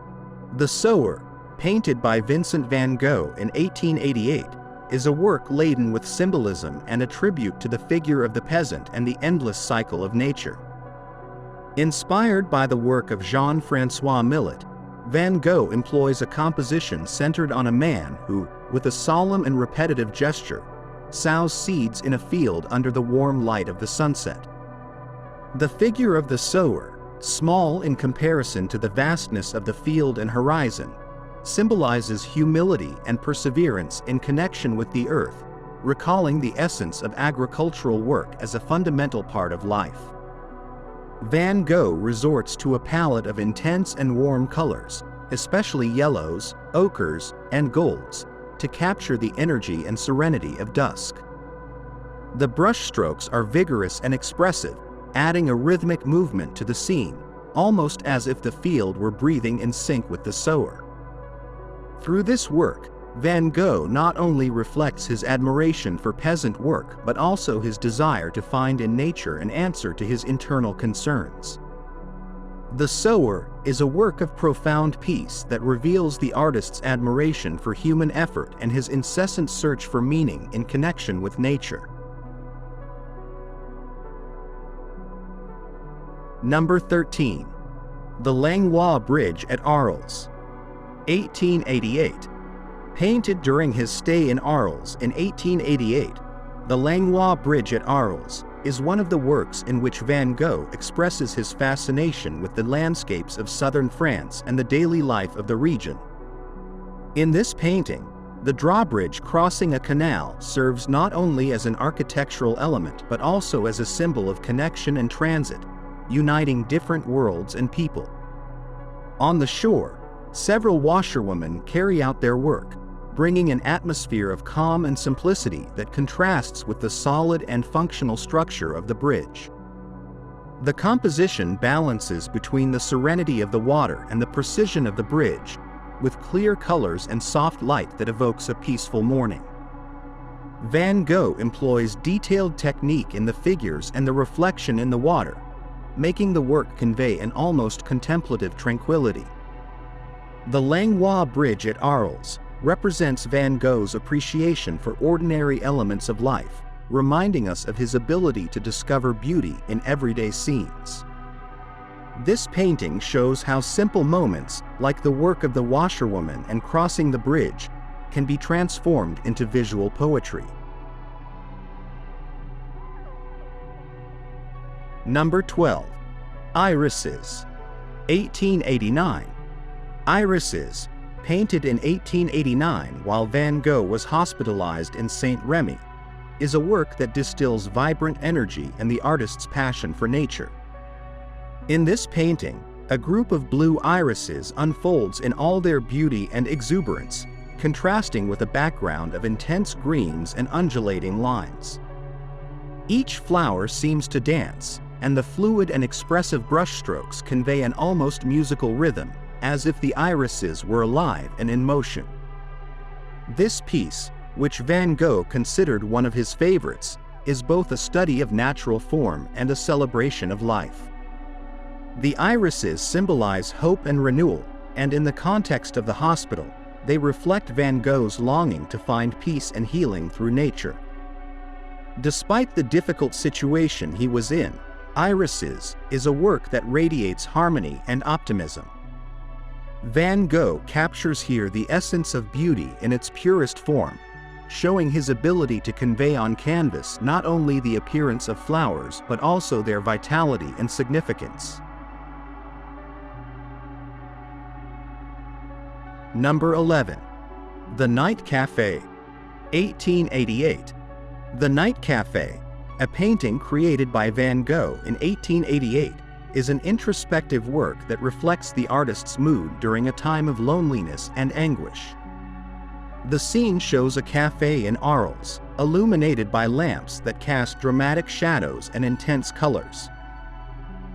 The Sower, painted by Vincent van Gogh in 1888, is a work laden with symbolism and a tribute to the figure of the peasant and the endless cycle of nature. Inspired by the work of Jean-François Millet, Van Gogh employs a composition centered on a man who, with a solemn and repetitive gesture, sows seeds in a field under the warm light of the sunset. The figure of the sower, small in comparison to the vastness of the field and horizon, symbolizes humility and perseverance in connection with the earth, recalling the essence of agricultural work as a fundamental part of life. Van Gogh resorts to a palette of intense and warm colors, especially yellows, ochres, and golds, to capture the energy and serenity of dusk. The brushstrokes are vigorous and expressive, adding a rhythmic movement to the scene, almost as if the field were breathing in sync with the sower. Through this work, Van Gogh not only reflects his admiration for peasant work but also his desire to find in nature an answer to his internal concerns. The Sower is a work of profound peace that reveals the artist's admiration for human effort and his incessant search for meaning in connection with nature. Number 13. The Langlois Bridge at Arles, 1888. Painted during his stay in Arles in 1888, the Langlois Bridge at Arles is one of the works in which Van Gogh expresses his fascination with the landscapes of southern France and the daily life of the region. In this painting, the drawbridge crossing a canal serves not only as an architectural element but also as a symbol of connection and transit, uniting different worlds and people. On the shore, several washerwomen carry out their work, bringing an atmosphere of calm and simplicity that contrasts with the solid and functional structure of the bridge. The composition balances between the serenity of the water and the precision of the bridge, with clear colors and soft light that evokes a peaceful morning. Van Gogh employs detailed technique in the figures and the reflection in the water, making the work convey an almost contemplative tranquility. The Langlois Bridge at Arles represents Van Gogh's appreciation for ordinary elements of life, reminding us of his ability to discover beauty in everyday scenes. This painting shows how simple moments, like the work of the washerwoman and crossing the bridge, can be transformed into visual poetry. Number 12. Irises, 1889. Irises, painted in 1889 while Van Gogh was hospitalized in Saint-Rémy, is a work that distills vibrant energy and the artist's passion for nature. In this painting, a group of blue irises unfolds in all their beauty and exuberance, contrasting with a background of intense greens and undulating lines. Each flower seems to dance, and the fluid and expressive brushstrokes convey an almost musical rhythm, as if the irises were alive and in motion. This piece, which Van Gogh considered one of his favorites, is both a study of natural form and a celebration of life. The irises symbolize hope and renewal, and in the context of the hospital, they reflect Van Gogh's longing to find peace and healing through nature. Despite the difficult situation he was in, Irises is a work that radiates harmony and optimism. Van Gogh captures here the essence of beauty in its purest form, showing his ability to convey on canvas not only the appearance of flowers but also their vitality and significance. Number 11. The Night Café, 1888. The Night Café, a painting created by Van Gogh in 1888, is an introspective work that reflects the artist's mood during a time of loneliness and anguish. The scene shows a cafe in Arles, illuminated by lamps that cast dramatic shadows and intense colors.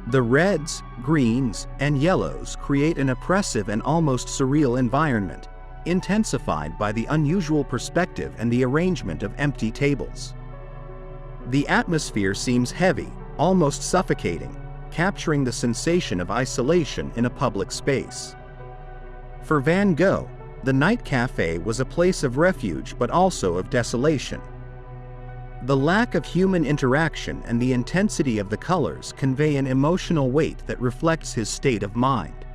The reds, greens, and yellows create an oppressive and almost surreal environment, intensified by the unusual perspective and the arrangement of empty tables. The atmosphere seems heavy, almost suffocating, capturing the sensation of isolation in a public space. For Van Gogh, the Night Café was a place of refuge but also of desolation. The lack of human interaction and the intensity of the colors convey an emotional weight that reflects his state of mind.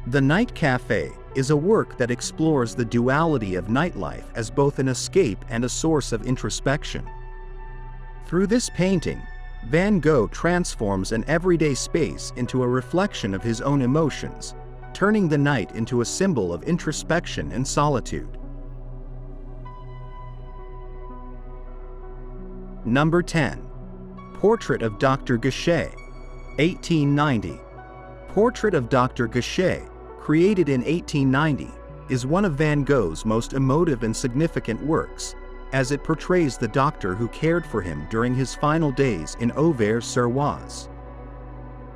The Night Café is a work that explores the duality of nightlife as both an escape and a source of introspection. Through this painting, Van Gogh transforms an everyday space into a reflection of his own emotions, turning the night into a symbol of introspection and solitude. Number 10. Portrait of Dr. Gachet, 1890. Portrait of Dr. Gachet, created in 1890, is one of Van Gogh's most emotive and significant works, as it portrays the doctor who cared for him during his final days in Auvers-sur-Oise.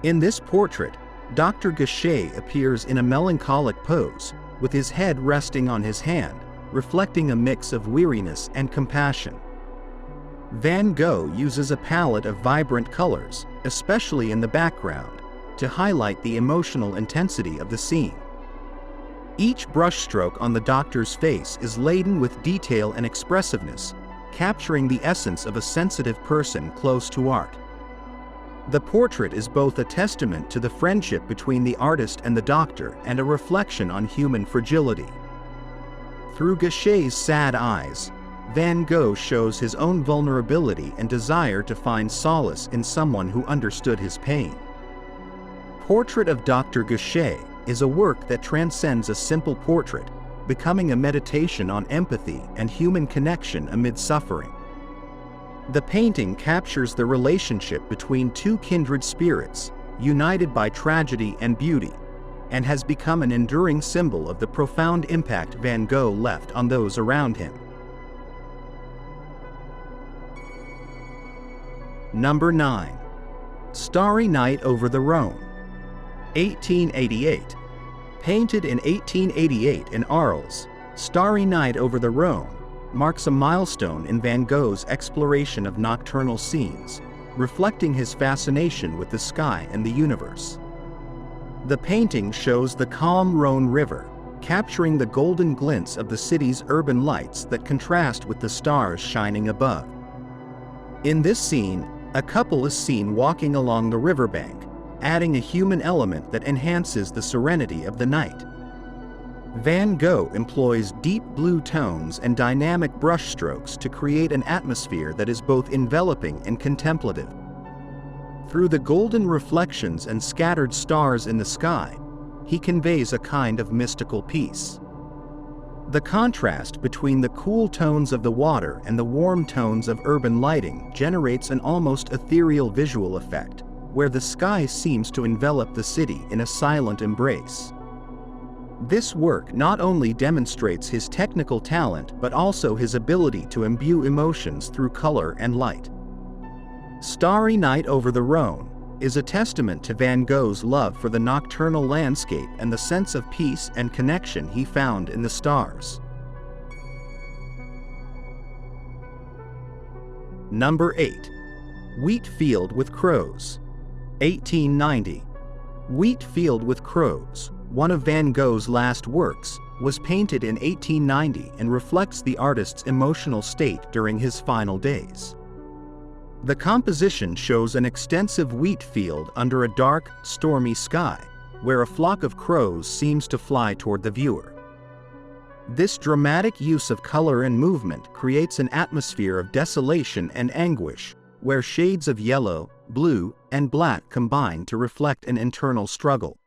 In this portrait, Dr. Gachet appears in a melancholic pose, with his head resting on his hand, reflecting a mix of weariness and compassion. Van Gogh uses a palette of vibrant colors, especially in the background, to highlight the emotional intensity of the scene. Each brushstroke on the doctor's face is laden with detail and expressiveness, capturing the essence of a sensitive person close to art. The portrait is both a testament to the friendship between the artist and the doctor and a reflection on human fragility. Through Gachet's sad eyes, Van Gogh shows his own vulnerability and desire to find solace in someone who understood his pain. Portrait of Dr. Gachet is a work that transcends a simple portrait, becoming a meditation on empathy and human connection amid suffering. The painting captures the relationship between two kindred spirits, united by tragedy and beauty, and has become an enduring symbol of the profound impact Van Gogh left on those around him. Number 9. Starry Night over the Rhone, 1888. Painted in 1888 in Arles, Starry Night over the Rhone marks a milestone in Van Gogh's exploration of nocturnal scenes, reflecting his fascination with the sky and the universe. The painting shows the calm Rhone River, capturing the golden glints of the city's urban lights that contrast with the stars shining above. In this scene, a couple is seen walking along the riverbank, adding a human element that enhances the serenity of the night. Van Gogh employs deep blue tones and dynamic brushstrokes to create an atmosphere that is both enveloping and contemplative. Through the golden reflections and scattered stars in the sky, he conveys a kind of mystical peace. The contrast between the cool tones of the water and the warm tones of urban lighting generates an almost ethereal visual effect, where the sky seems to envelop the city in a silent embrace. This work not only demonstrates his technical talent but also his ability to imbue emotions through color and light. Starry Night over the Rhone is a testament to Van Gogh's love for the nocturnal landscape and the sense of peace and connection he found in the stars. Number 8. Wheat Field with Crows, 1890. Wheat Field with Crows, one of Van Gogh's last works, was painted in 1890 and reflects the artist's emotional state during his final days. The composition shows an extensive wheat field under a dark, stormy sky, where a flock of crows seems to fly toward the viewer. This dramatic use of color and movement creates an atmosphere of desolation and anguish, where shades of yellow, blue, and black combine to reflect an internal struggle.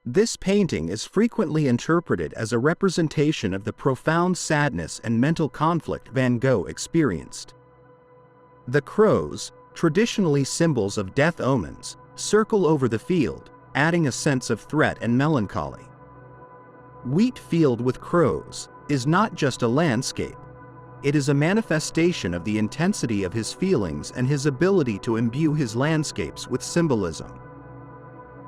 This painting is frequently interpreted as a representation of the profound sadness and mental conflict Van Gogh experienced. The crows, traditionally symbols of death omens, circle over the field, adding a sense of threat and melancholy. Wheat Field with Crows is not just a landscape. It is a manifestation of the intensity of his feelings and his ability to imbue his landscapes with symbolism.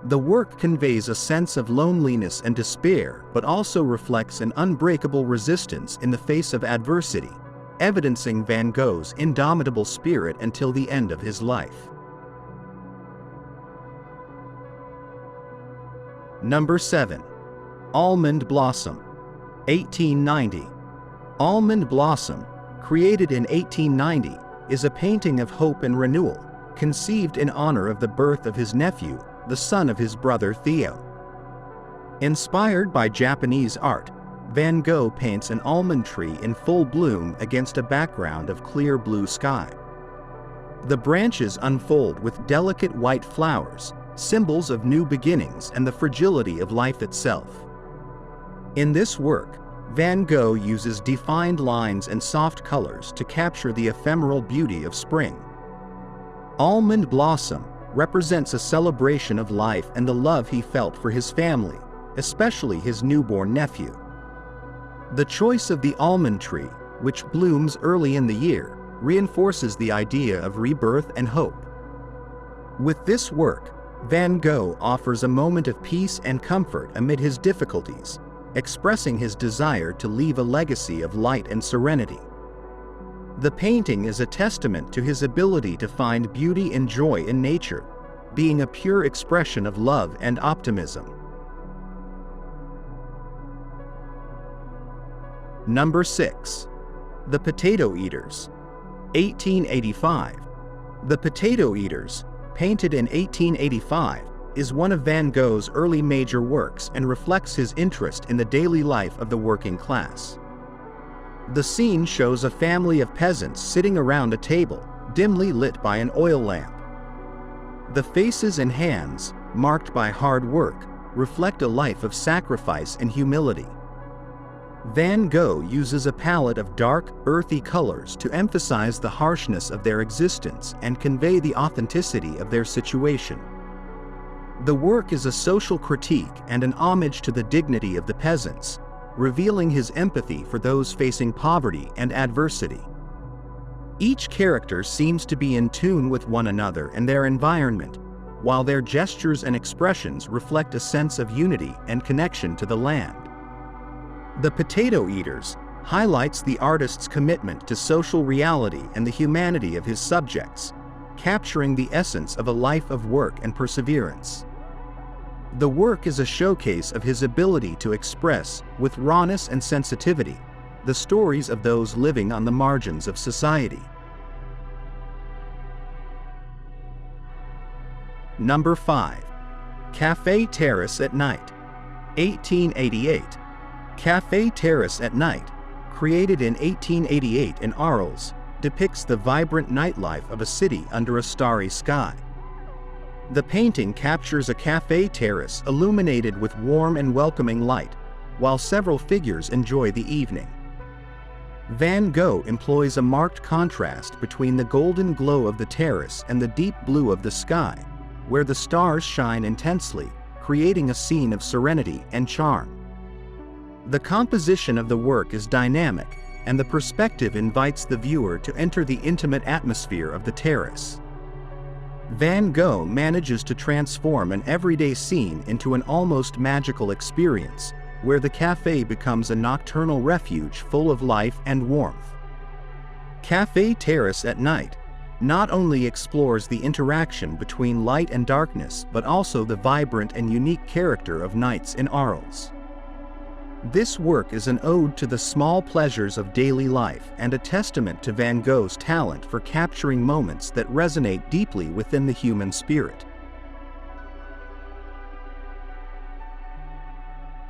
The work conveys a sense of loneliness and despair, but also reflects an unbreakable resistance in the face of adversity, evidencing Van Gogh's indomitable spirit until the end of his life. Number 7. Almond Blossom, 1890. Almond Blossom, created in 1890, is a painting of hope and renewal, conceived in honor of the birth of his nephew, the son of his brother Theo. Inspired by Japanese art, Van Gogh paints an almond tree in full bloom against a background of clear blue sky. The branches unfold with delicate white flowers, symbols of new beginnings and the fragility of life itself. In this work, Van Gogh uses defined lines and soft colors to capture the ephemeral beauty of spring. Almond Blossom represents a celebration of life and the love he felt for his family, especially his newborn nephew. The choice of the almond tree, which blooms early in the year, reinforces the idea of rebirth and hope. With this work, Van Gogh offers a moment of peace and comfort amid his difficulties, expressing his desire to leave a legacy of light and serenity. The painting is a testament to his ability to find beauty and joy in nature, being a pure expression of love and optimism. Number 6. The Potato Eaters, 1885. The Potato Eaters, painted in 1885, is one of Van Gogh's early major works and reflects his interest in the daily life of the working class. The scene shows a family of peasants sitting around a table, dimly lit by an oil lamp. The faces and hands, marked by hard work, reflect a life of sacrifice and humility. Van Gogh uses a palette of dark, earthy colors to emphasize the harshness of their existence and convey the authenticity of their situation. The work is a social critique and an homage to the dignity of the peasants, revealing his empathy for those facing poverty and adversity. Each character seems to be in tune with one another and their environment, while their gestures and expressions reflect a sense of unity and connection to the land. The Potato Eaters highlights the artist's commitment to social reality and the humanity of his subjects, capturing the essence of a life of work and perseverance. The work is a showcase of his ability to express, with rawness and sensitivity, the stories of those living on the margins of society. Number 5. Café Terrace at Night, 1888. Café Terrace at Night, created in 1888 in Arles, depicts the vibrant nightlife of a city under a starry sky. The painting captures a café terrace illuminated with warm and welcoming light, while several figures enjoy the evening. Van Gogh employs a marked contrast between the golden glow of the terrace and the deep blue of the sky, where the stars shine intensely, creating a scene of serenity and charm. The composition of the work is dynamic, and the perspective invites the viewer to enter the intimate atmosphere of the terrace. Van Gogh manages to transform an everyday scene into an almost magical experience, where the café becomes a nocturnal refuge full of life and warmth. Café Terrace at Night not only explores the interaction between light and darkness but also the vibrant and unique character of nights in Arles. This work is an ode to the small pleasures of daily life and a testament to Van Gogh's talent for capturing moments that resonate deeply within the human spirit.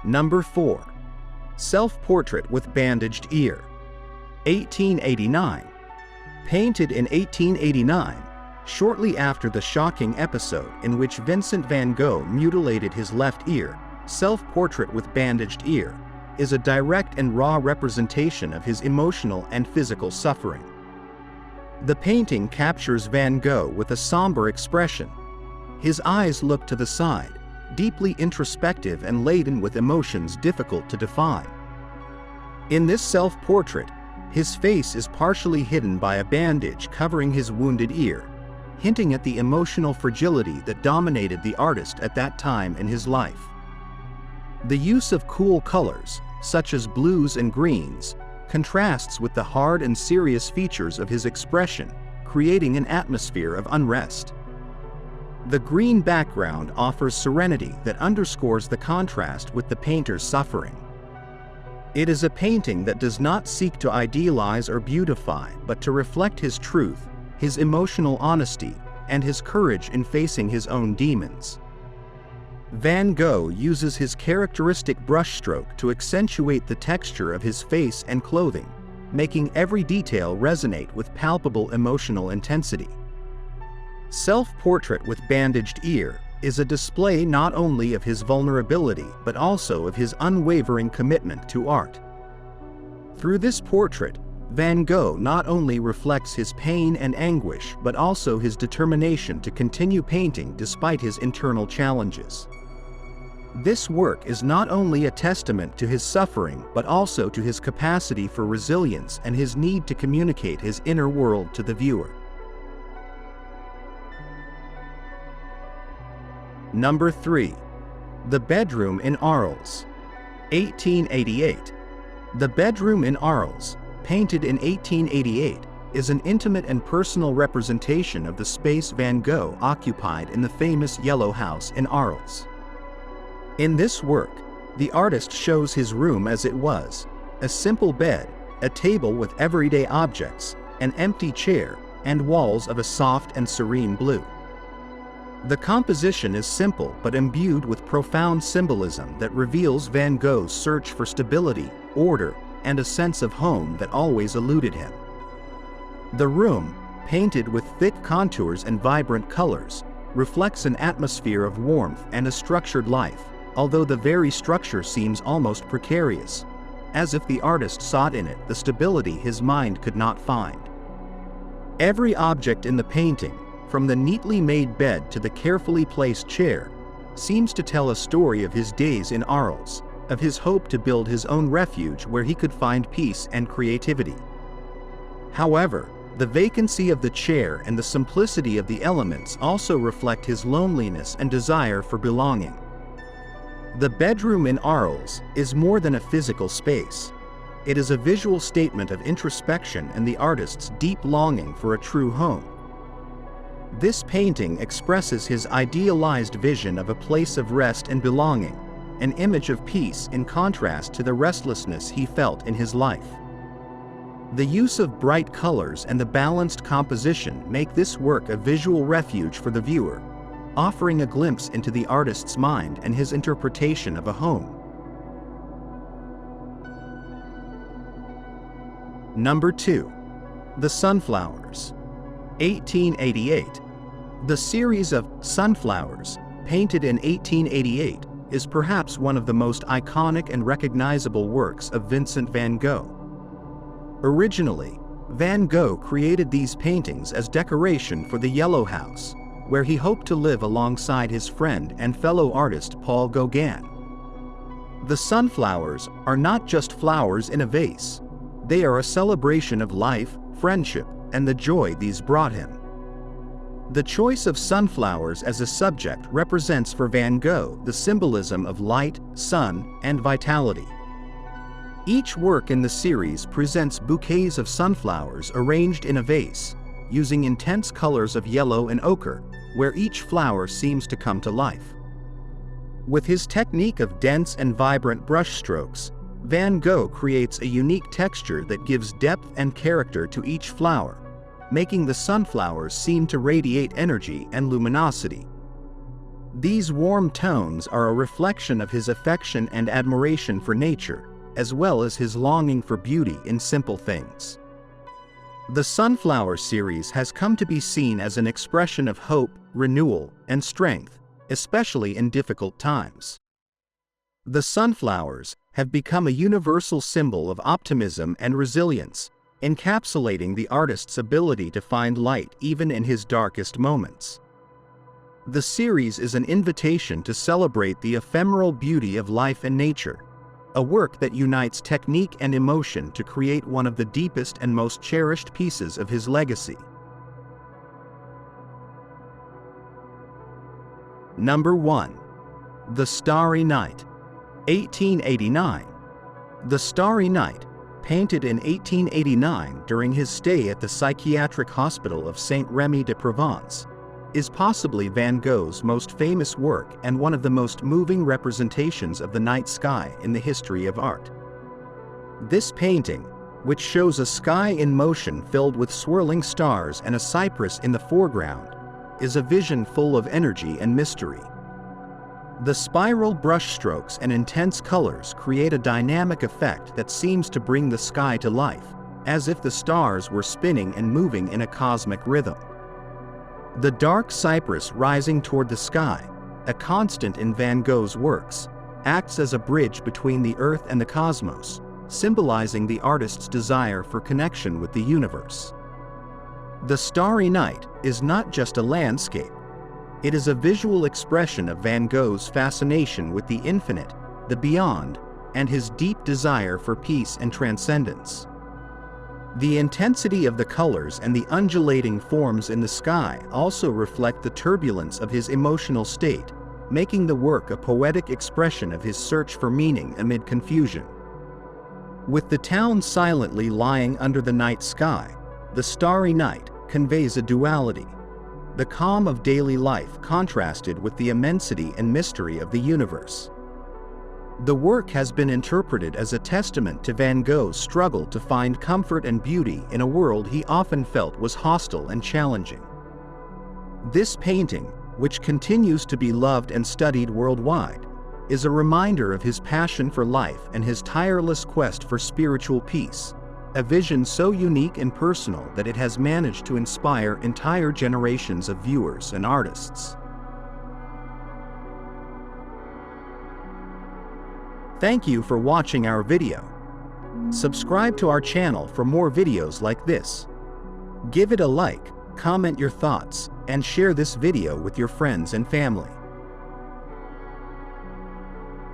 Number 4. Self-Portrait with Bandaged Ear. 1889. Painted in 1889, shortly after the shocking episode in which Vincent van Gogh mutilated his left ear, Self-Portrait with Bandaged Ear is a direct and raw representation of his emotional and physical suffering. The painting captures Van Gogh with a somber expression. His eyes look to the side, deeply introspective and laden with emotions difficult to define. In this self-portrait, his face is partially hidden by a bandage covering his wounded ear, hinting at the emotional fragility that dominated the artist at that time in his life. The use of cool colors, such as blues and greens, contrasts with the hard and serious features of his expression, creating an atmosphere of unrest. The green background offers serenity that underscores the contrast with the painter's suffering. It is a painting that does not seek to idealize or beautify but to reflect his truth, his emotional honesty, and his courage in facing his own demons. Van Gogh uses his characteristic brushstroke to accentuate the texture of his face and clothing, making every detail resonate with palpable emotional intensity. Self-Portrait with Bandaged Ear is a display not only of his vulnerability but also of his unwavering commitment to art. Through this portrait, Van Gogh not only reflects his pain and anguish but also his determination to continue painting despite his internal challenges. This work is not only a testament to his suffering but also to his capacity for resilience and his need to communicate his inner world to the viewer. Number 3. The Bedroom in Arles. 1888. The Bedroom in Arles, painted in 1888, is an intimate and personal representation of the space Van Gogh occupied in the famous Yellow House in Arles. In this work, the artist shows his room as it was: a simple bed, a table with everyday objects, an empty chair, and walls of a soft and serene blue. The composition is simple but imbued with profound symbolism that reveals Van Gogh's search for stability, order, and a sense of home that always eluded him. The room, painted with thick contours and vibrant colors, reflects an atmosphere of warmth and a structured life, although the very structure seems almost precarious, as if the artist sought in it the stability his mind could not find. Every object in the painting, from the neatly made bed to the carefully placed chair, seems to tell a story of his days in Arles, of his hope to build his own refuge where he could find peace and creativity. However, the vacancy of the chair and the simplicity of the elements also reflect his loneliness and desire for belonging. The bedroom in Arles is more than a physical space. It is a visual statement of introspection and the artist's deep longing for a true home. This painting expresses his idealized vision of a place of rest and belonging, an image of peace in contrast to the restlessness he felt in his life. The use of bright colors and the balanced composition make this work a visual refuge for the viewer, offering a glimpse into the artist's mind and his interpretation of a home. Number 2. The Sunflowers. 1888. The series of Sunflowers, painted in 1888, is perhaps one of the most iconic and recognizable works of Vincent van Gogh. Originally, Van Gogh created these paintings as decoration for the Yellow House, where he hoped to live alongside his friend and fellow artist Paul Gauguin. The sunflowers are not just flowers in a vase. They are a celebration of life, friendship, and the joy these brought him. The choice of sunflowers as a subject represents for Van Gogh the symbolism of light, sun, and vitality. Each work in the series presents bouquets of sunflowers arranged in a vase, using intense colors of yellow and ochre, where each flower seems to come to life. With his technique of dense and vibrant brushstrokes, Van Gogh creates a unique texture that gives depth and character to each flower, making the sunflowers seem to radiate energy and luminosity. These warm tones are a reflection of his affection and admiration for nature, as well as his longing for beauty in simple things. The Sunflower series has come to be seen as an expression of hope, renewal, and strength, especially in difficult times. The sunflowers have become a universal symbol of optimism and resilience, encapsulating the artist's ability to find light even in his darkest moments. The series is an invitation to celebrate the ephemeral beauty of life and nature, a work that unites technique and emotion to create one of the deepest and most cherished pieces of his legacy. Number 1. The Starry Night, 1889. The Starry Night, painted in 1889 during his stay at the psychiatric hospital of Saint-Rémy-de-Provence, is possibly Van Gogh's most famous work and one of the most moving representations of the night sky in the history of art. This painting, which shows a sky in motion filled with swirling stars and a cypress in the foreground, is a vision full of energy and mystery. The spiral brushstrokes and intense colors create a dynamic effect that seems to bring the sky to life, as if the stars were spinning and moving in a cosmic rhythm. The dark cypress rising toward the sky, a constant in Van Gogh's works, acts as a bridge between the earth and the cosmos, symbolizing the artist's desire for connection with the universe. The Starry Night is not just a landscape. It is a visual expression of Van Gogh's fascination with the infinite, the beyond, and his deep desire for peace and transcendence. The intensity of the colors and the undulating forms in the sky also reflect the turbulence of his emotional state, making the work a poetic expression of his search for meaning amid confusion. With the town silently lying under the night sky, the Starry Night conveys a duality, the calm of daily life contrasted with the immensity and mystery of the universe. The work has been interpreted as a testament to Van Gogh's struggle to find comfort and beauty in a world he often felt was hostile and challenging. This painting, which continues to be loved and studied worldwide, is a reminder of his passion for life and his tireless quest for spiritual peace, a vision so unique and personal that it has managed to inspire entire generations of viewers and artists. Thank you for watching our video. Subscribe to our channel for more videos like this. Give it a like, comment your thoughts, and share this video with your friends and family.